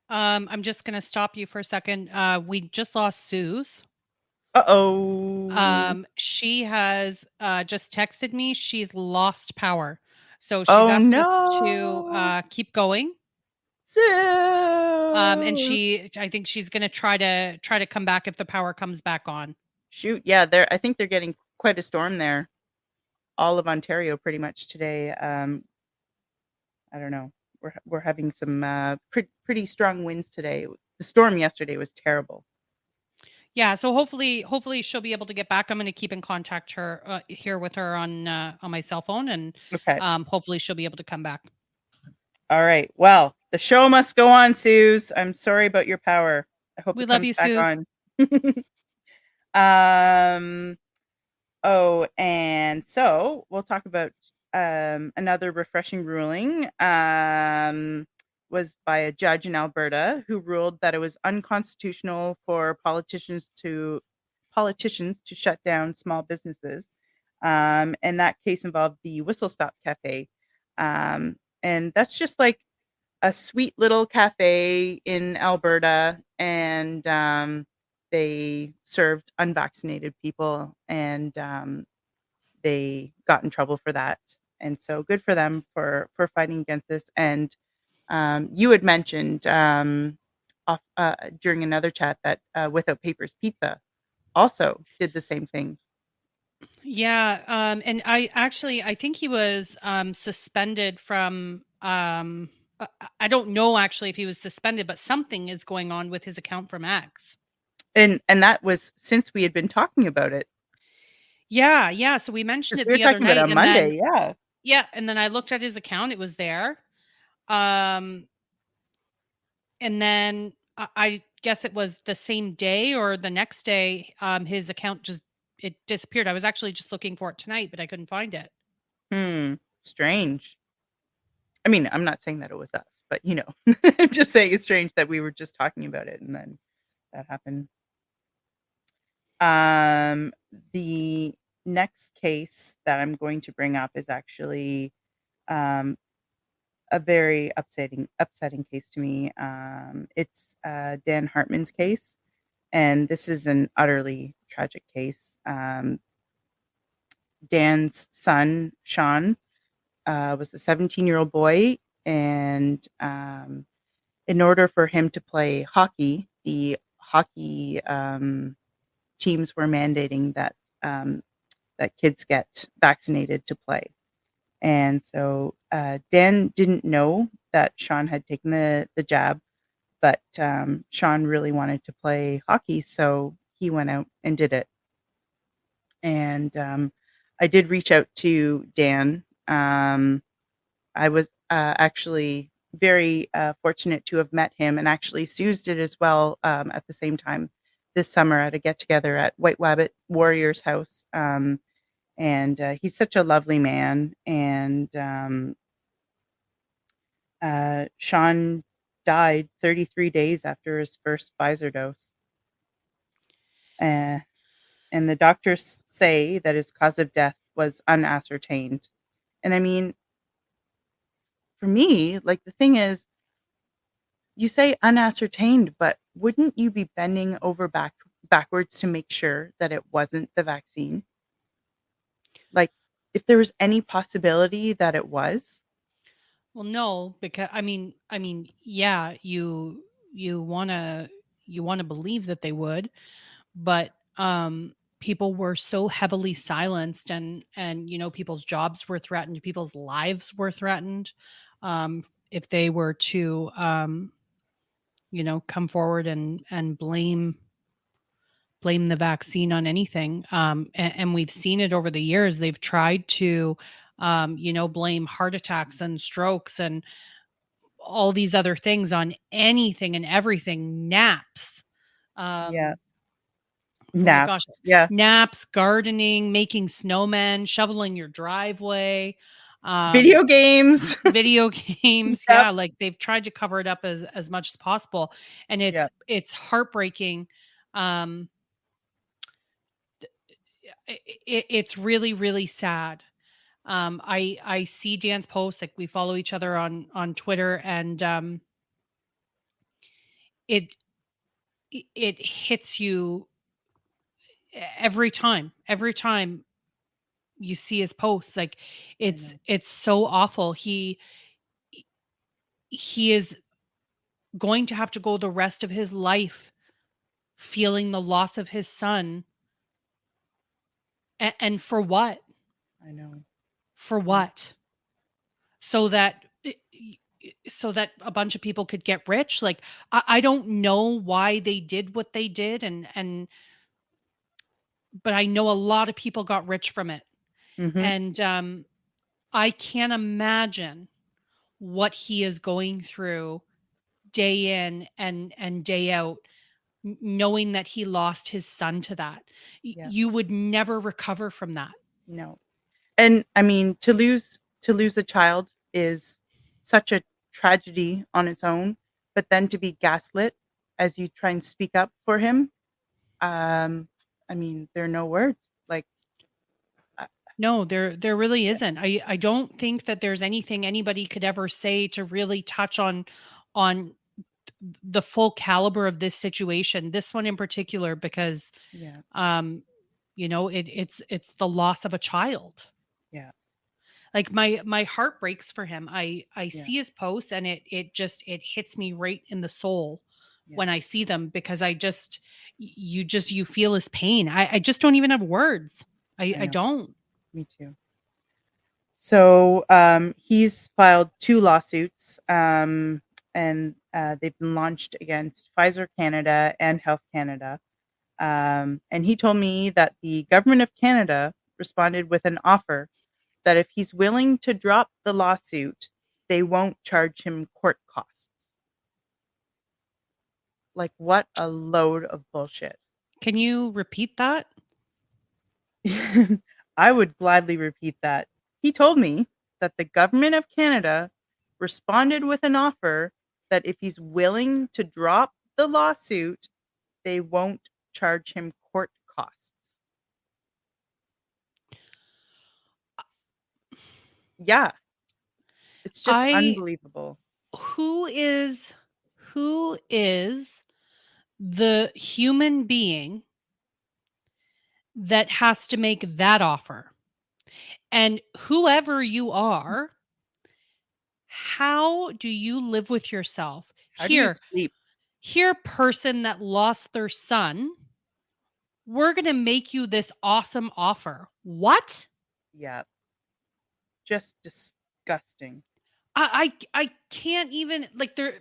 I'm just going to stop you for a second. We just lost Suze. Uh-oh. She has just texted me. She's lost power. So she's Oh, asked us no. to keep going. Suze. And I think she's going to try to come back if the power comes back on. Shoot. Yeah, I think they're getting quite a storm there. All of Ontario pretty much today. I don't know. We're having some pretty strong winds today. The storm yesterday was terrible. Yeah, so hopefully she'll be able to get back. I'm going to keep in contact her here with her on my cell phone, and okay. Hopefully she'll be able to come back. All right. Well, the show must go on, Suze. I'm sorry about your power. I hope we it love comes you, back Suze. on. Oh, and so we'll talk about another refreshing ruling. Was by a judge in Alberta who ruled that it was unconstitutional for politicians to shut down small businesses. And that case involved the Whistle Stop Cafe. And that's just like a sweet little cafe in Alberta, and they served unvaccinated people, and they got in trouble for that. And so good for them for fighting against this. And you had mentioned during another chat that Without Papers Pizza also did the same thing. Yeah, and I think he was suspended from I don't know actually if he was suspended, but something is going on with his account from X. And that was since we had been talking about it. Yeah. So we mentioned it we were the other talking about night, it on and Monday. then yeah, and then I looked at his account; it was there. And then I guess it was the same day or the next day, his account it disappeared. I was actually just looking for it tonight, but I couldn't find it. Strange. I mean, I'm not saying that it was us, but I'm just saying it's strange that we were just talking about it and then that happened. The next case that I'm going to bring up is actually a very upsetting case to me. It's Dan Hartman's case, and this is an utterly tragic case. Dan's son, Sean, was a 17-year-old boy, and in order for him to play hockey, the hockey teams were mandating that that kids get vaccinated to play. And so Dan didn't know that Sean had taken the jab, but Sean really wanted to play hockey, so he went out and did it. And I did reach out to Dan. I was actually very fortunate to have met him, and actually Suze did as well at the same time this summer at a get-together at White Wabbit Warriors house. And he's such a lovely man. And Sean died 33 days after his first Pfizer dose. And the doctors say that his cause of death was unascertained. And I mean, for me, like, the thing is, you say unascertained, but wouldn't you be bending over backwards to make sure that it wasn't the vaccine? Like, if there was any possibility that it was? Well, no, because yeah, you want to believe that they would, but people were so heavily silenced, and people's jobs were threatened, people's lives were threatened, if they were to come forward and blame the vaccine on anything. And we've seen it over the years. They've tried to blame heart attacks and strokes and all these other things on anything and everything. Naps. Yeah. Oh my gosh. Naps. Yeah. Naps, gardening, making snowmen, shoveling your driveway, Video games. video games. Yep. Yeah, like they've tried to cover it up as much as possible. And Yeah. it's heartbreaking. Um it's really, really sad. I see Dan's posts, like we follow each other on Twitter, and it it hits you every time. Every time you see his posts, like it's so awful. He is going to have to go the rest of his life feeling the loss of his son. And for what? I know. For what? So that a bunch of people could get rich. Like I don't know why they did what they did, and but I know a lot of people got rich from it. Mhm. And I can't imagine what he is going through day in and day out, knowing that he lost his son to that. Yeah. You would never recover from that. No. And I mean, to lose a child is such a tragedy on its own, but then to be gaslit as you try and speak up for him, I mean, there are no words. Like, uh, No, there really yeah, isn't. I don't think that there's anything anybody could ever say to really touch on the full caliber of this situation, this one in particular, because yeah, um it's the loss of a child. yeah, Like my heart breaks for him. I yeah, see his posts, and it hits me right in the soul yeah. when I see them, because you feel his pain. I just don't even have words. I I know. don't. Me too. So he's filed 2 lawsuits, and they've been launched against Pfizer Canada and Health Canada. And he told me that the government of Canada responded with an offer that if he's willing to drop the lawsuit, they won't charge him court costs. Like, what a load of bullshit. Can you repeat that? I would gladly repeat that. He told me that the government of Canada responded with an offer that if he's willing to drop the lawsuit, they won't charge him court costs. Yeah, it's just I unbelievable. who is who is the human being that has to make that offer? And whoever you are, how do you live with yourself? How do you Here, sleep? here, person that lost their son, we're going to make you this awesome offer. What? Yeah, just disgusting. I can't even, like, there,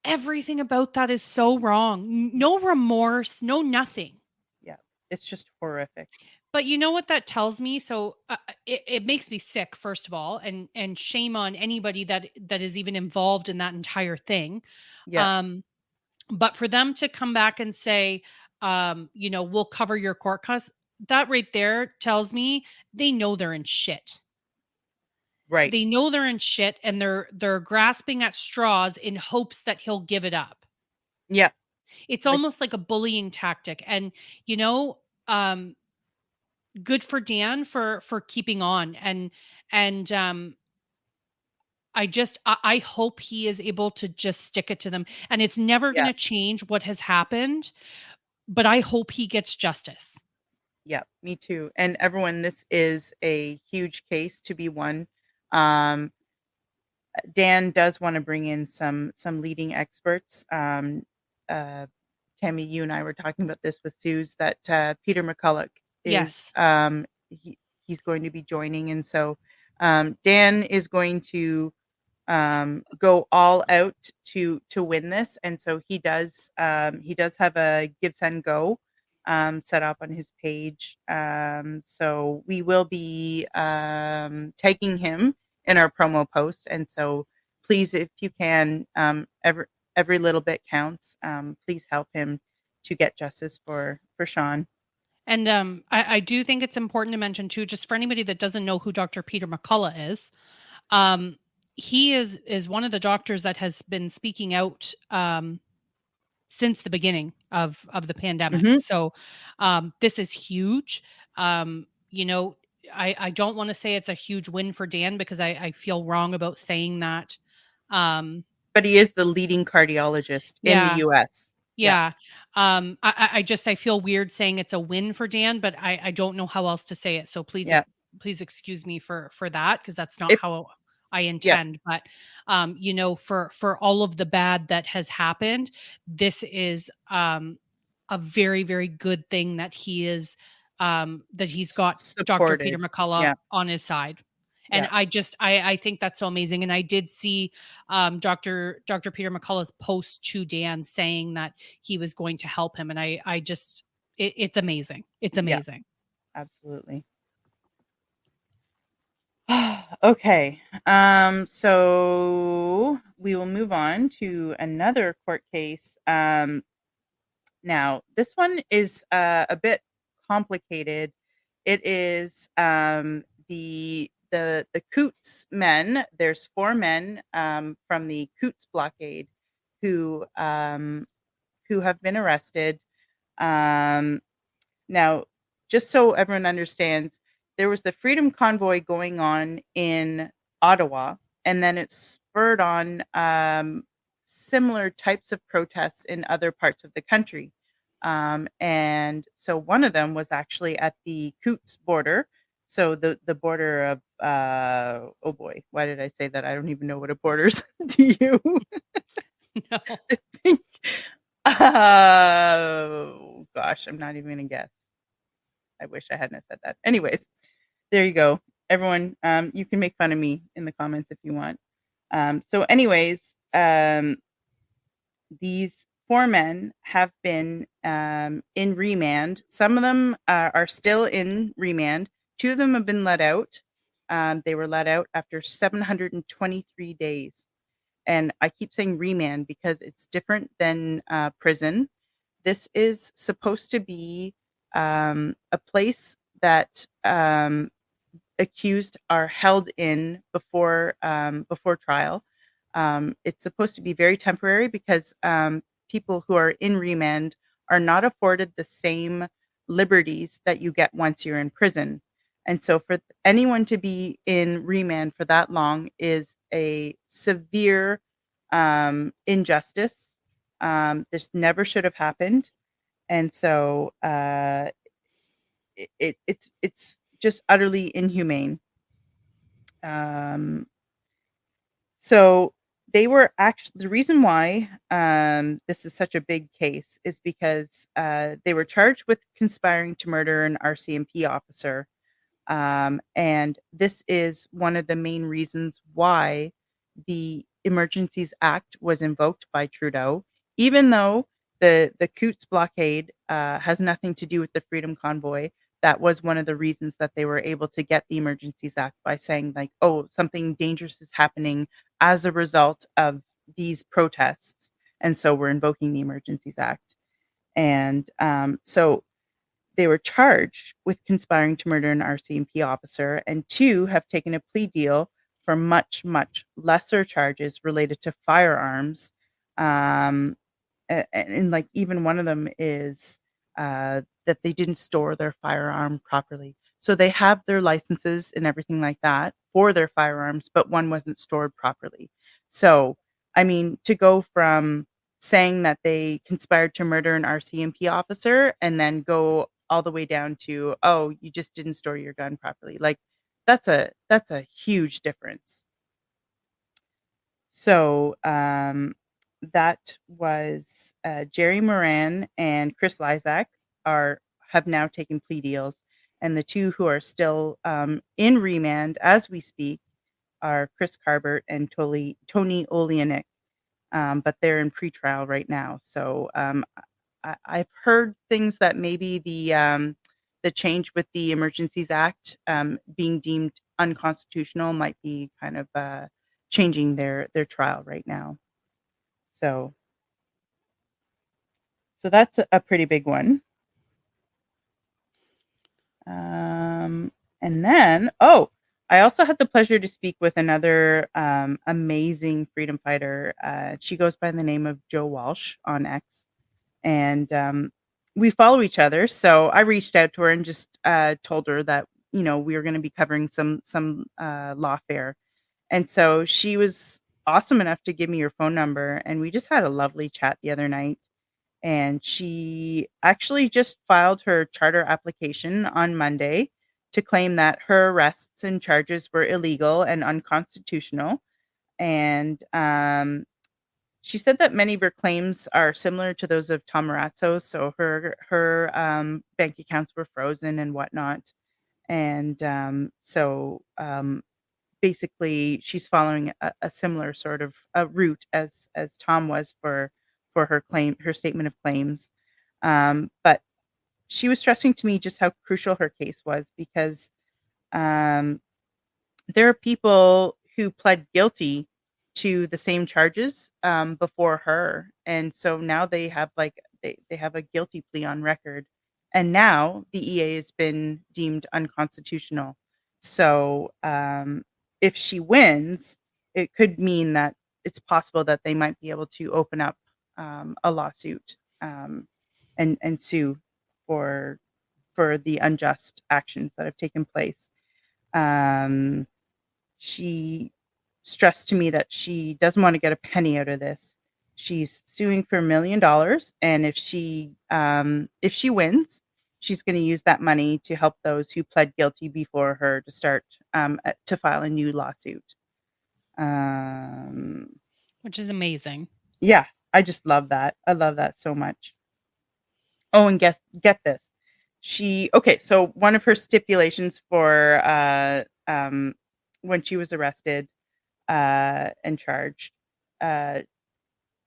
everything about that is so wrong. No remorse, no nothing. Yeah, it's just horrific. But you know what that tells me? So it makes me sick, first of all, and shame on anybody that is even involved in that entire thing. Yeah, Um, but for them to come back and say, we'll cover your court costs, that right there tells me they know they're in shit. right. They know they're in shit, and they're grasping at straws in hopes that he'll give it up. Yeah, It's like, almost like a bullying tactic. And you know, um, good for Dan for keeping on, and I hope he is able to just stick it to them, and it's never going Yeah. to change what has happened, but I hope he gets justice. Yeah, me too. And everyone, this is a huge case to be won. Um, Dan does want to bring in some leading experts. Uh, Tammy, you and I were talking about this with Suze, that Peter McCulloch is Yes. he's going to be joining, and so Dan is going to go all out to win this, and so he does have a give send go set up on his page. So we will be tagging him in our promo post, and so please, if you can, every little bit counts. Please help him to get justice for Sean. And I do think it's important to mention too, just for anybody that doesn't know who Dr. Peter McCullough is, he is one of the doctors that has been speaking out since the beginning of the pandemic. Mhm. So this is huge. You know, I don't want to say it's a huge win for Dan because I feel wrong about saying that. But he is the leading cardiologist in the Yeah. US. Yeah. Yeah. I feel weird saying it's a win for Dan, but I don't know how else to say it. So Yeah. please excuse me for that, because that's not If how I yeah. intend. But you know, for all of the bad that has happened, this is a very, very good thing that that he's got Dr. Peter Supported. McCullough Yeah. on his side. And Yeah. I think that's so amazing. And I did see Dr. Peter McCullough's post to Dan saying that he was going to help him. And I just, it's amazing. It's Yeah. amazing. Absolutely. Okay. So we will move on to another court case. Now this one is a bit complicated. It is the Coots men. There's 4 men from the Coots blockade who have been arrested. Now, just so everyone understands, there was the Freedom Convoy going on in Ottawa, and then it spurred on similar types of protests in other parts of the country. And so one of them was actually at the Coots border. So the border of oh boy, why did I say that? I don't even know what a border's to you. No. I think oh gosh, I'm not even gonna guess. I wish I hadn't said that. Anyways, there you go. Everyone, you can make fun of me in the comments if you want. So anyways, these 4 men have been in remand. Some of them are still in remand. 2 of them have been let out. They were let out after 723 days. And I keep saying remand because it's different than prison. This is supposed to be a place that accused are held in before trial. It's supposed to be very temporary because people who are in remand are not afforded the same liberties that you get once you're in prison. And so for anyone to be in remand for that long is a severe injustice. This never should have happened. And so it's just utterly inhumane. So they were actually the reason why this is such a big case is because they were charged with conspiring to murder an RCMP officer. And this is one of the main reasons why the Emergencies Act was invoked by Trudeau, even though the Coots blockade has nothing to do with the Freedom Convoy. That was one of the reasons that they were able to get the Emergencies Act by saying, like, oh, something dangerous is happening as a result of these protests. And so we're invoking the Emergencies Act. And so they were charged with conspiring to murder an RCMP officer, and 2 have taken a plea deal for much, much lesser charges related to firearms. And like even one of them is that they didn't store their firearm properly. So they have their licenses and everything like that for their firearms, but one wasn't stored properly. So, I mean, to go from saying that they conspired to murder an RCMP officer and then go all the way down to, oh, you just didn't store your gun properly. Like that's a huge difference. So, that was, Jerry Moran and Chris Lysak have now taken plea deals, and the 2 who are still, in remand as we speak are Chris Carbert and Tony Oleanick, but they're in pretrial right now. So, I've heard things that maybe the change with the Emergencies Act, being deemed unconstitutional might be kind of, changing their trial right now. So that's a pretty big one. And then, I also had the pleasure to speak with another amazing freedom fighter. She goes by the name of Jo Walsh on X, and we follow each other. So I reached out to her and just told her that we were going to be covering some lawfare, and so she was awesome enough to give me her phone number, and we just had a lovely chat the other night. And she actually just filed her charter application on Monday to claim that her arrests and charges were illegal and unconstitutional. And she said that many of her claims are similar to those of Tom Marazzo's. So her bank accounts were frozen and whatnot. And basically, she's following a similar sort of route as Tom was for her statement of claims. But she was stressing to me just how crucial her case was because um, there are people who pled guilty to the same charges before her, and so now they have they have a guilty plea on record, and now the EA has been deemed unconstitutional. So if she wins, it could mean that it's possible that they might be able to open up a lawsuit and sue for the unjust actions that have taken place. She stressed to me that she doesn't want to get a penny out of this. She's suing for $1 million, and if she wins, she's going to use that money to help those who pled guilty before her to start to file a new lawsuit. Which is amazing. Yeah, I just love that. I love that so much. Oh, and get this. So one of her stipulations for when she was arrested and charged,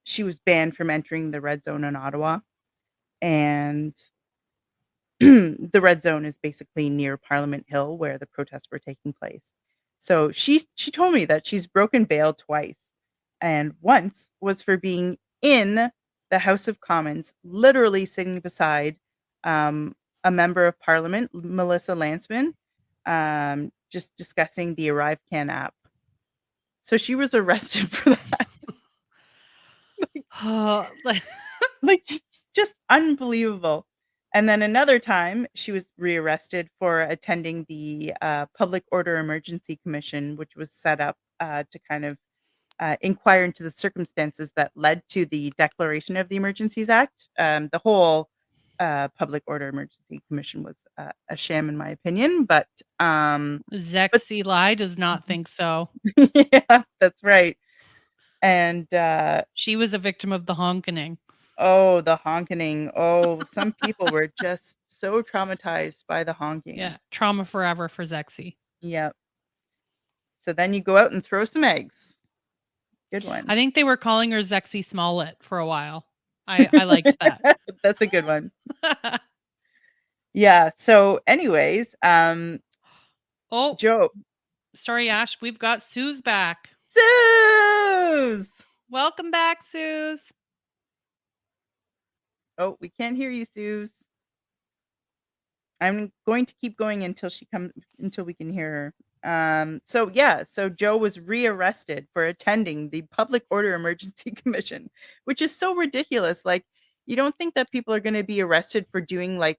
she was banned from entering the red zone in Ottawa. And the red zone is basically near Parliament Hill where the protests were taking place. So she told me that she's broken bail twice, and once was for being in the House of Commons, literally sitting beside a member of Parliament, Melissa Lantsman, just discussing the ArriveCan app. So she was arrested for that. Like just unbelievable. And then another time, she was rearrested for attending the Public Order Emergency Commission, which was set up to kind of inquire into the circumstances that led to the declaration of the Emergencies Act. The whole Public Order Emergency Commission was a sham, in my opinion. But Zexy Lie does not think so. Yeah, that's right. And she was a victim of the honkening. Oh, the honking. Oh, some people were just so traumatized by the honking. Yeah, trauma forever for Zexy. Yep. So then you go out and throw some eggs. Good one. I think they were calling her Zexy Smollett for a while. I liked that. That's a good one. Yeah. So anyways, Joe. Sorry, Ash. We've got Suze back. Suze! Welcome back, Suze. Oh, we can't hear you, Suze. I'm going to keep going until we can hear her. So Joe was rearrested for attending the Public Order Emergency Commission, which is so ridiculous. Like, you don't think that people are going to be arrested for doing like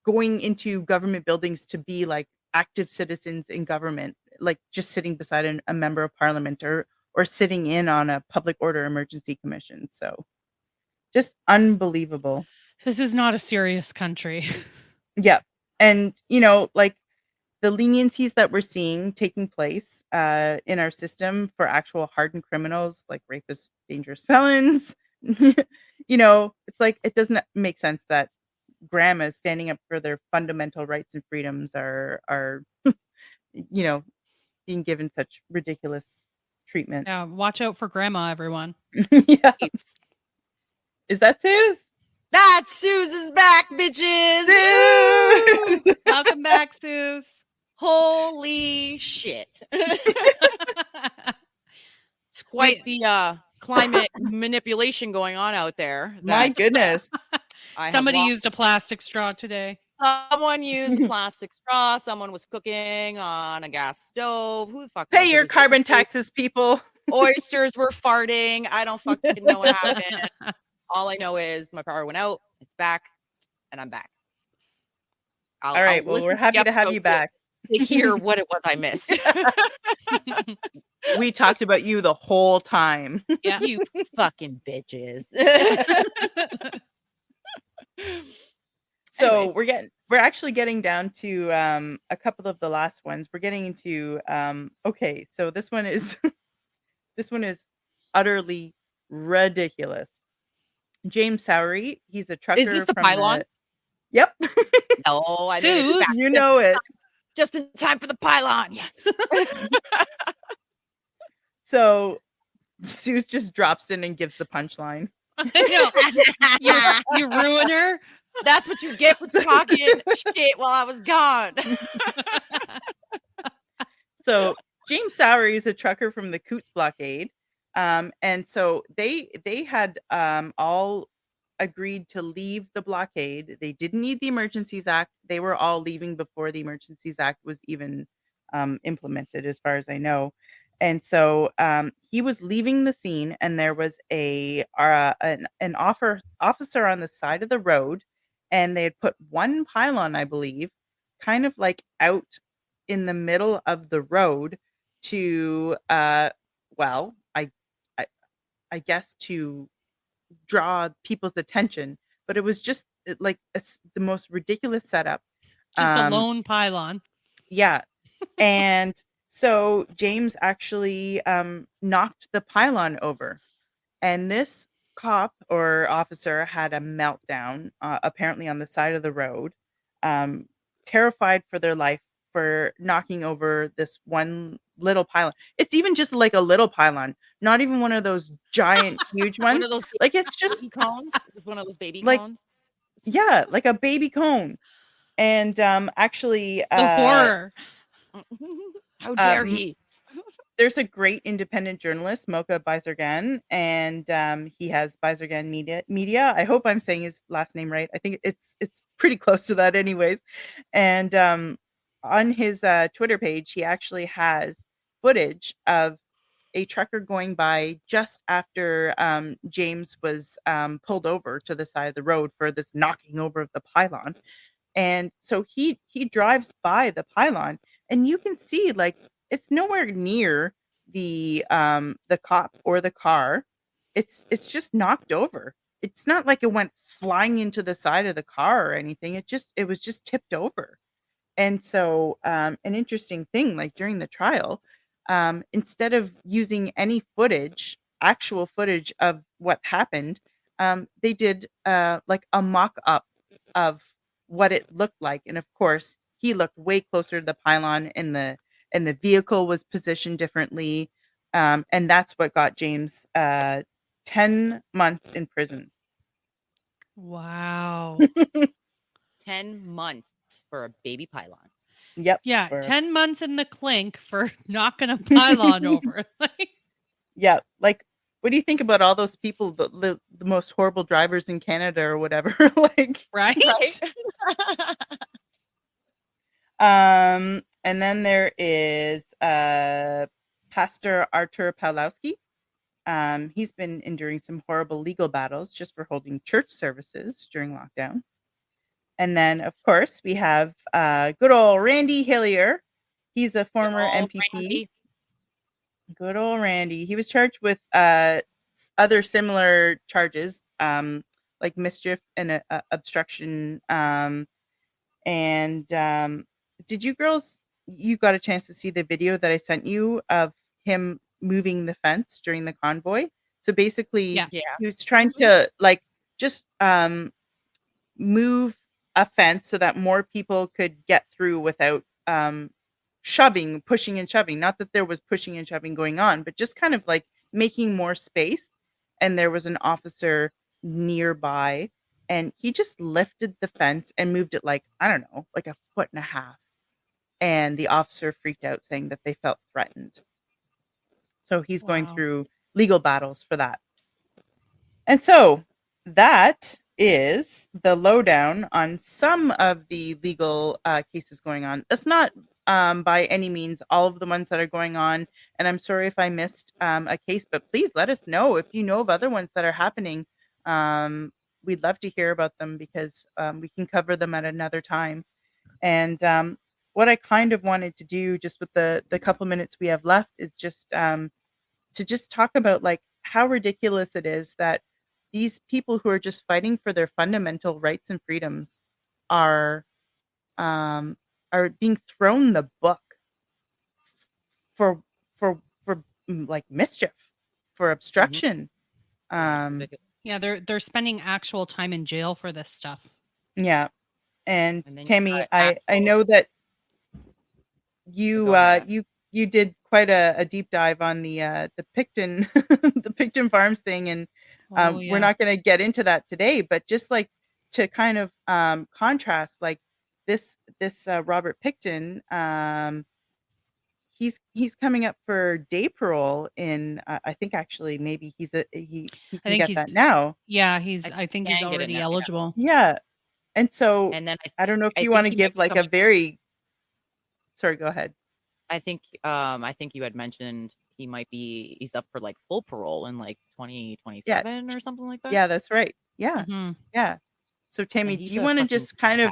going into government buildings to be like active citizens in government, like just sitting beside a member of parliament or sitting in on a public order emergency commission. So just unbelievable. This is not a serious country. Yeah. And, like the leniencies that we're seeing taking place in our system for actual hardened criminals like rapists, dangerous felons, it's like it doesn't make sense that grandmas standing up for their fundamental rights and freedoms are being given such ridiculous treatment. Yeah, watch out for grandma, everyone. Yeah. It's- Is that Suze? That Suze is back, bitches. Suze! Welcome back, Suze. Holy shit. It's quite the climate manipulation going on out there. My goodness. Somebody used a plastic straw today. Someone used a plastic straw. Someone was cooking on a gas stove. Who the fuck Pay knows? your carbon taxes, people. Oysters were farting. I don't fucking know what happened. All I know is my power went out. It's back, and I'm back. All right. Well, we're happy to have you back to hear what it was I missed. We talked about you the whole time. Yeah. You fucking bitches. So Anyways. we're actually getting down to a couple of the last ones. We're getting into okay, so this one is utterly ridiculous. James Sowery, he's a trucker. Is this the pylon? Yep. No, I Suze, didn't. You know it. Just in time for the pylon. Yes. So Suze just drops in and gives the punchline. You ruin her. That's what you get for talking shit while I was gone. So James Sowery is a trucker from the Coots blockade. And so they had all agreed to leave the blockade. They didn't need the Emergencies Act. They were all leaving before the Emergencies Act was even implemented, as far as I know. And so he was leaving the scene, and there was an officer on the side of the road, and they had put one pylon, I believe, kind of like out in the middle of the road to I guess to draw people's attention, but it was just like the most ridiculous setup. Just a lone pylon. Yeah. And so James actually knocked the pylon over, and this cop or officer had a meltdown, apparently on the side of the road, terrified for their life for knocking over this one little pylon. It's even just like a little pylon, not even one of those giant, huge ones. One of those like it's just baby cones. It was one of those baby like, cones. Yeah, like a baby cone. And actually, The horror. How dare he? There's a great independent journalist, Mocha Bizergan, and he has Bizergan Media. I hope I'm saying his last name right. I think it's pretty close to that, anyways. And on his Twitter page, he actually has footage of a trucker going by just after James was pulled over to the side of the road for this knocking over of the pylon. And so he drives by the pylon, and you can see like it's nowhere near the cop or the car. It's just knocked over. It's not like it went flying into the side of the car or anything. It was just tipped over. And so an interesting thing, like during the trial, instead of using any actual footage of what happened, they did like a mock-up of what it looked like. And of course, he looked way closer to the pylon, and the vehicle was positioned differently. And that's what got James 10 months in prison. Wow. 10 months for a baby pylon. Yep. Yeah, 10 months in the clink for knocking a pylon over. Yeah, like, what do you think about all those people, the most horrible drivers in Canada or whatever? Like, right? And then there is Pastor Artur Pawlowski. He's been enduring some horrible legal battles just for holding church services during lockdowns. And then, of course, we have good old Randy Hillier. He's a former Oh, MPP. Randy. Good old Randy. He was charged with other similar charges, like mischief and obstruction. And did you girls, you got a chance to see the video that I sent you of him moving the fence during the convoy? So basically, Yeah. Yeah. he was trying to like just move a fence so that more people could get through without pushing and shoving. Not that there was pushing and shoving going on, but just kind of like making more space. And there was an officer nearby, and he just lifted the fence and moved it like, I don't know, like a foot and a half. And the officer freaked out, saying that they felt threatened. So he's going Wow. through legal battles for that. And so that is the lowdown on some of the legal cases going on. That's not by any means all of the ones that are going on. And I'm sorry if I missed a case, but please let us know if you know of other ones that are happening. We'd love to hear about them, because we can cover them at another time. And what I kind of wanted to do, just with the couple minutes we have left, is just to just talk about like how ridiculous it is that these people who are just fighting for their fundamental rights and freedoms are um, are being thrown the book for like mischief, for obstruction. Yeah, they're spending actual time in jail for this stuff. Yeah, and And then Tammy, I know that you you did quite a deep dive on the Pickton the Pickton Farms thing, and we're not going to get into that today, but just like to kind of contrast, like this Robert Pickton, he's coming up for day parole in I think actually maybe he can get that now. Yeah, I think he's can get it already now, yeah. eligible. Yeah, and so And then I don't know if I you want to think he might give be like a coming- very sorry, go ahead. I think you had mentioned he's up for like full parole in like 2027 or something like that. Yeah, that's right. Yeah. Mhm. Yeah. So Tammy, And do he's you a want to fucking just kind of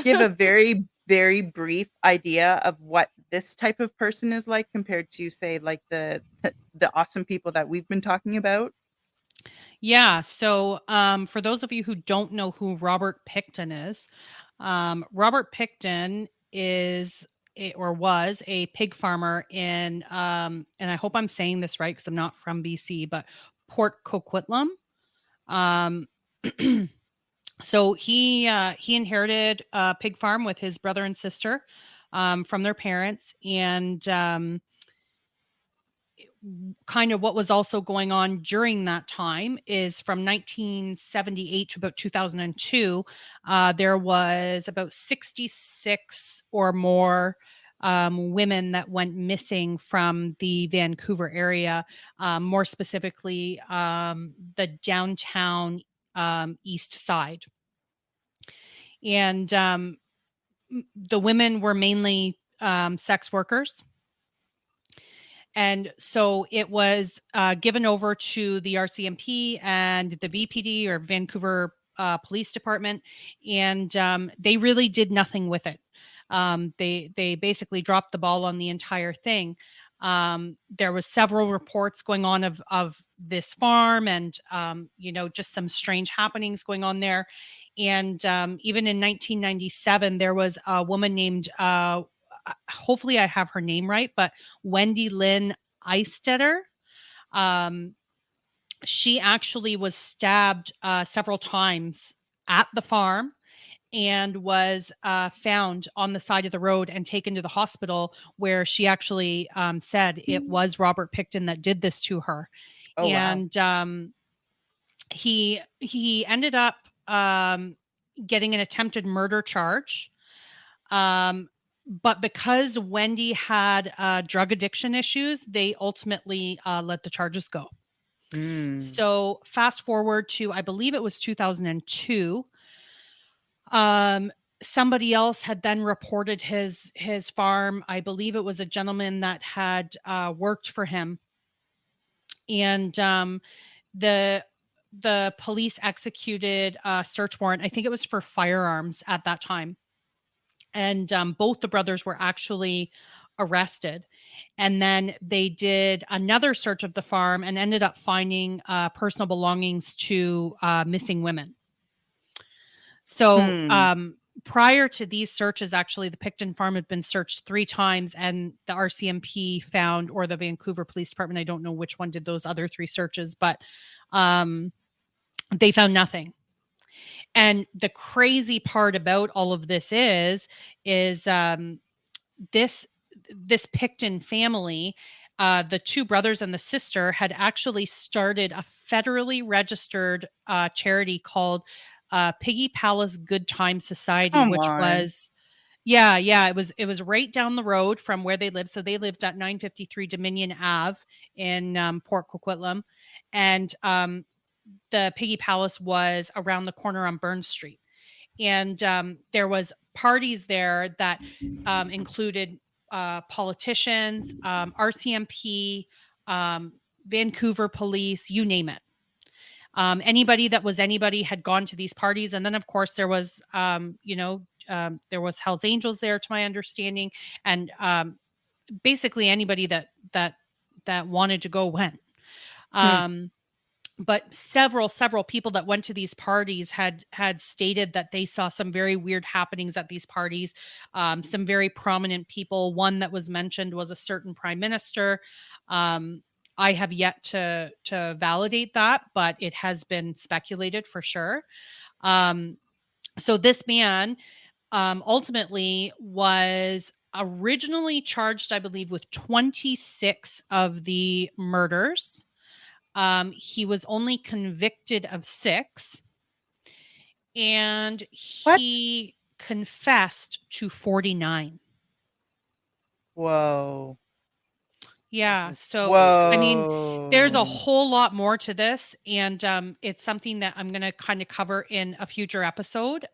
give a very, very brief idea of what this type of person is like compared to, say, like the awesome people that we've been talking about? Yeah. So, for those of you who don't know who Robert Pickton is, Robert Pickton was a pig farmer in, and I hope I'm saying this right because I'm not from BC, but Port Coquitlam. Um, so he inherited a pig farm with his brother and sister from their parents, and kind of what was also going on during that time is from 1978 to about 2002, there was about 66 or more women that went missing from the Vancouver area, more specifically the downtown east side. And the women were mainly sex workers. And so it was given over to the RCMP and the VPD, or Vancouver Police Department, and they really did nothing with it. They basically dropped the ball on the entire thing. There was several reports going on of this farm, and just some strange happenings going on there. And even in 1997, there was a woman named hopefully I have her name right, but Wendy Lynn Eistetter. She actually was stabbed several times at the farm, and was found on the side of the road and taken to the hospital, where she actually said it was Robert Pickton that did this to her. Oh, and wow. He ended up getting an attempted murder charge. But because Wendy had drug addiction issues, they ultimately let the charges go. So fast forward to, I believe it was 2002. Somebody else had then reported his farm. I believe it was a gentleman that had worked for him. And the the police executed a search warrant. I think it was for firearms at that time. And both the brothers were actually arrested. And then they did another search of the farm and ended up finding personal belongings to missing women. So prior to these searches, actually, the Pickton Farm had been searched 3 times, and the RCMP found, or the Vancouver Police Department, I don't know which one did those other 3 searches, but they found nothing. And the crazy part about all of this is this Pickton family, the 2 brothers and the sister, had actually started a federally registered charity called Piggy Palace Good Time Society, which was it was right down the road from where they lived. So they lived at 953 Dominion Ave in Port Coquitlam, and the Piggy Palace was around the corner on Burn Street. And there was parties there that included politicians, RCMP, Vancouver police, you name it. Anybody that was anybody had gone to these parties. And then, of course, there was, there was Hell's Angels there, to my understanding. And basically anybody that wanted to go went. But several people that went to these parties had stated that they saw some very weird happenings at these parties. Some very prominent people. One that was mentioned was a certain prime minister. I have yet to validate that, but it has been speculated for sure. So this man ultimately was originally charged, I believe, with 26 of the murders. He was only convicted of 6, and he confessed to 49. Whoa. Yeah. So, I mean, there's a whole lot more to this, and it's something that I'm going to kind of cover in a future episode.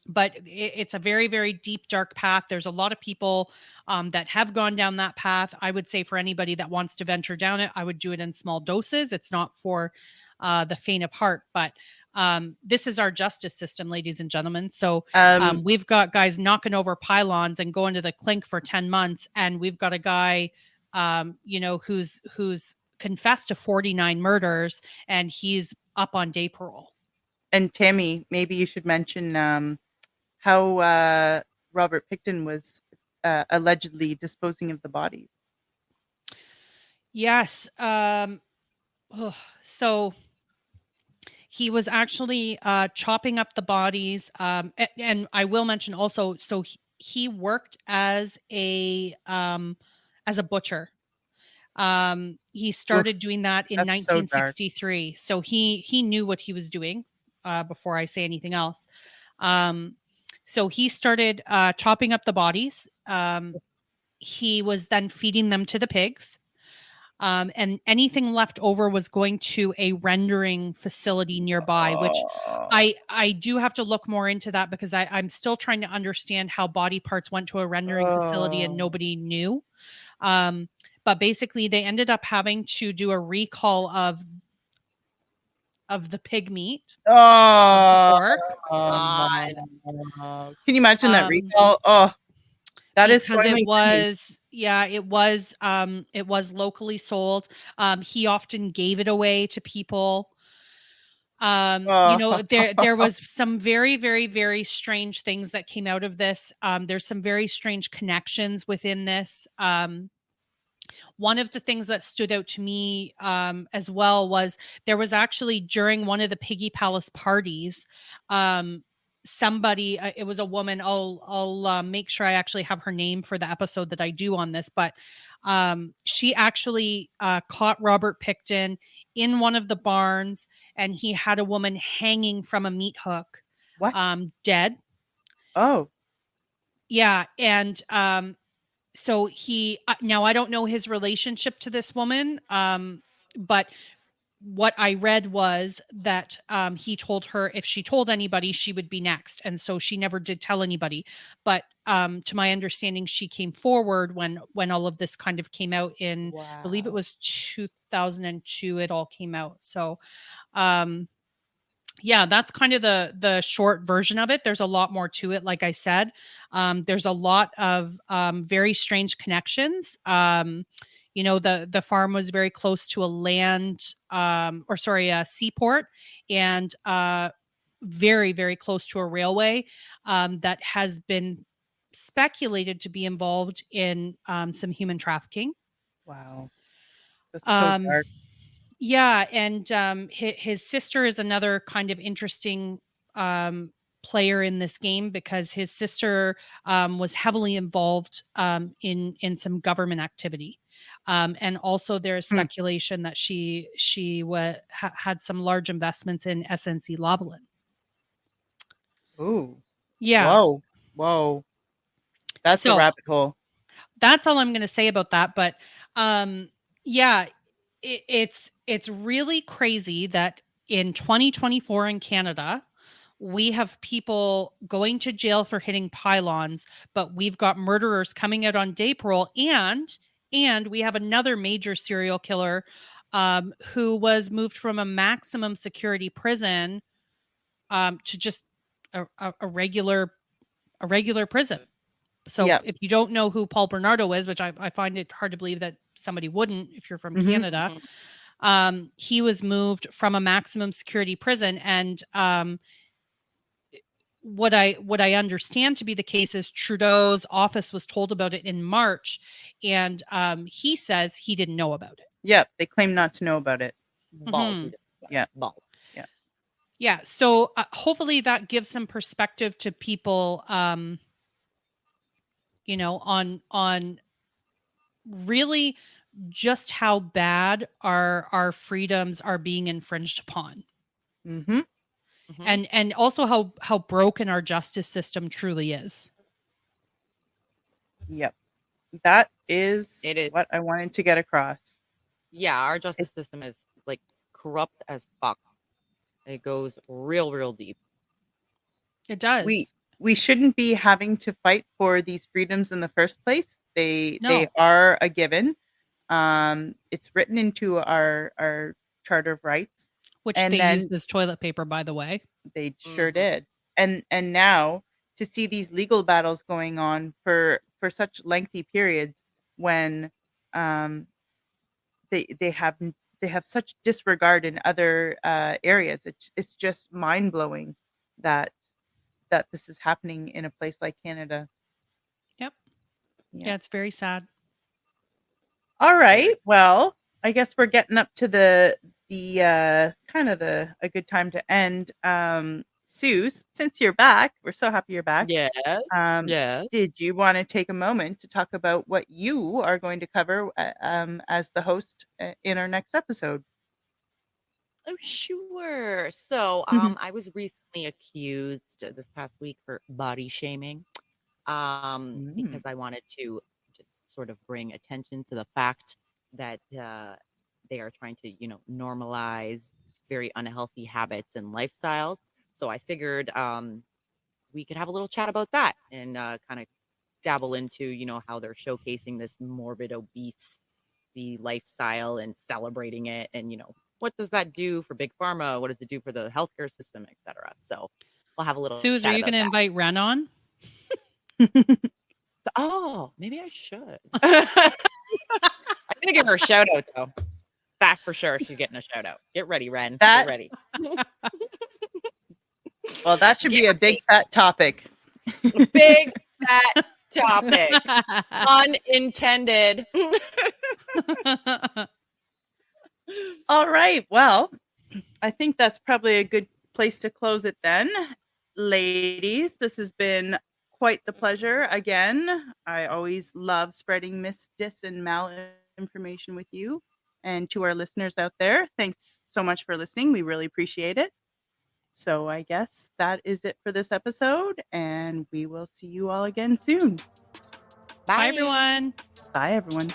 But it's a very, very deep, dark path. There's a lot of people that have gone down that path. I would say for anybody that wants to venture down it, I would do it in small doses. It's not for the faint of heart, but this is our justice system, ladies and gentlemen. So we've got guys knocking over pylons and going to the clink for 10 months. And we've got a guy, who's confessed to 49 murders, and he's up on day parole. And Tammy, maybe you should mention how Robert Pickton was allegedly disposing of the bodies. Yes. So he was actually chopping up the bodies. And I will mention also, so he worked as a butcher. He started doing that in 1963. So he knew what he was doing before I say anything else. So he started chopping up the bodies. He was then feeding them to the pigs. And anything left over was going to a rendering facility nearby, which I do have to look more into that, because I'm still trying to understand how body parts went to a rendering facility and nobody knew. But basically they ended up having to do a recall of the pig meat. Pork. Can you imagine that recall? That is because it was locally sold. He often gave it away to people. There was some very, very, very strange things that came out of this. There's some very strange connections within this. One of the things that stood out to me as well was there was actually, during one of the Piggy Palace parties, somebody, it was a woman. I'll make sure I actually have her name for the episode that I do on this, but she actually caught Robert Pickton in one of the barns, and he had a woman hanging from a meat hook. Dead. Oh. Yeah. And so he, now I don't know his relationship to this woman, but what I read was that he told her if she told anybody, she would be next. And so she never did tell anybody. But to my understanding, she came forward when all of this kind of came out in, I believe it was 2002. It all came out. So, yeah, that's kind of the short version of it. There's a lot more to it. Like I said, there's a lot of very strange connections. The farm was very close to a seaport, and very, very close to a railway that has been speculated to be involved in some human trafficking. Wow. That's so dark. Yeah, and his sister is another kind of interesting player in this game, because his sister was heavily involved in some government activity, and also there's speculation that she had some large investments in SNC Lavalin. Ooh. Yeah. Whoa. That's a rabbit hole. That's all I'm going to say about that. But yeah, it's really crazy that in 2024 in Canada, we have people going to jail for hitting pylons, but we've got murderers coming out on day parole, and we have another major serial killer who was moved from a maximum security prison to just a regular prison. So if you don't know who Paul Bernardo is, which I find it hard to believe that somebody wouldn't if you're from Canada, he was moved from a maximum security prison. And what I understand to be the case is Trudeau's office was told about it in March, and he says he didn't know about it. Yep, they claim not to know about it. Yeah. Yeah. So hopefully that gives some perspective to people, on really just how bad our freedoms are being infringed upon. And also how broken our justice system truly is. Yep. That is what I wanted to get across. Yeah, our justice system is like corrupt as fuck. It goes real deep. It does. We shouldn't be having to fight for these freedoms in the first place. They are a given. It's written into our Charter of Rights, which they used as toilet paper, by the way. They sure did. And now to see these legal battles going on for such lengthy periods when they have such disregard in other areas. It's just mind blowing that this is happening in a place like Canada. Yep. Yeah, it's very sad. All right. Well, I guess we're getting up to the kind of a good time to end. Sue, since you're back, we're so happy you're back. Yeah. Did you want to take a moment to talk about what you are going to cover as the host in our next episode? Oh, sure. So, I was recently accused this past week for body shaming, because I wanted to just sort of bring attention to the fact that they are trying to, normalize very unhealthy habits and lifestyles. So I figured we could have a little chat about that and kind of dabble into, how they're showcasing this morbid obese lifestyle and celebrating it, and what does that do for big pharma? What does it do for the healthcare system, etc.? So we'll have a little. Suze, are you going to invite Ren on? Oh, maybe I should. I'm gonna give her a shout out though. That for sure, she's getting a shout out. Get ready, Ren. Get ready. Well, that should be a big fat topic. Big fat topic. Unintended. All right. Well, I think that's probably a good place to close it then. Ladies, this has been quite the pleasure again. I always love spreading dis, and malinformation with you. And to our listeners out there, thanks so much for listening. We really appreciate it. So I guess that is it for this episode, and we will see you all again soon. Bye everyone. Bye, everyone.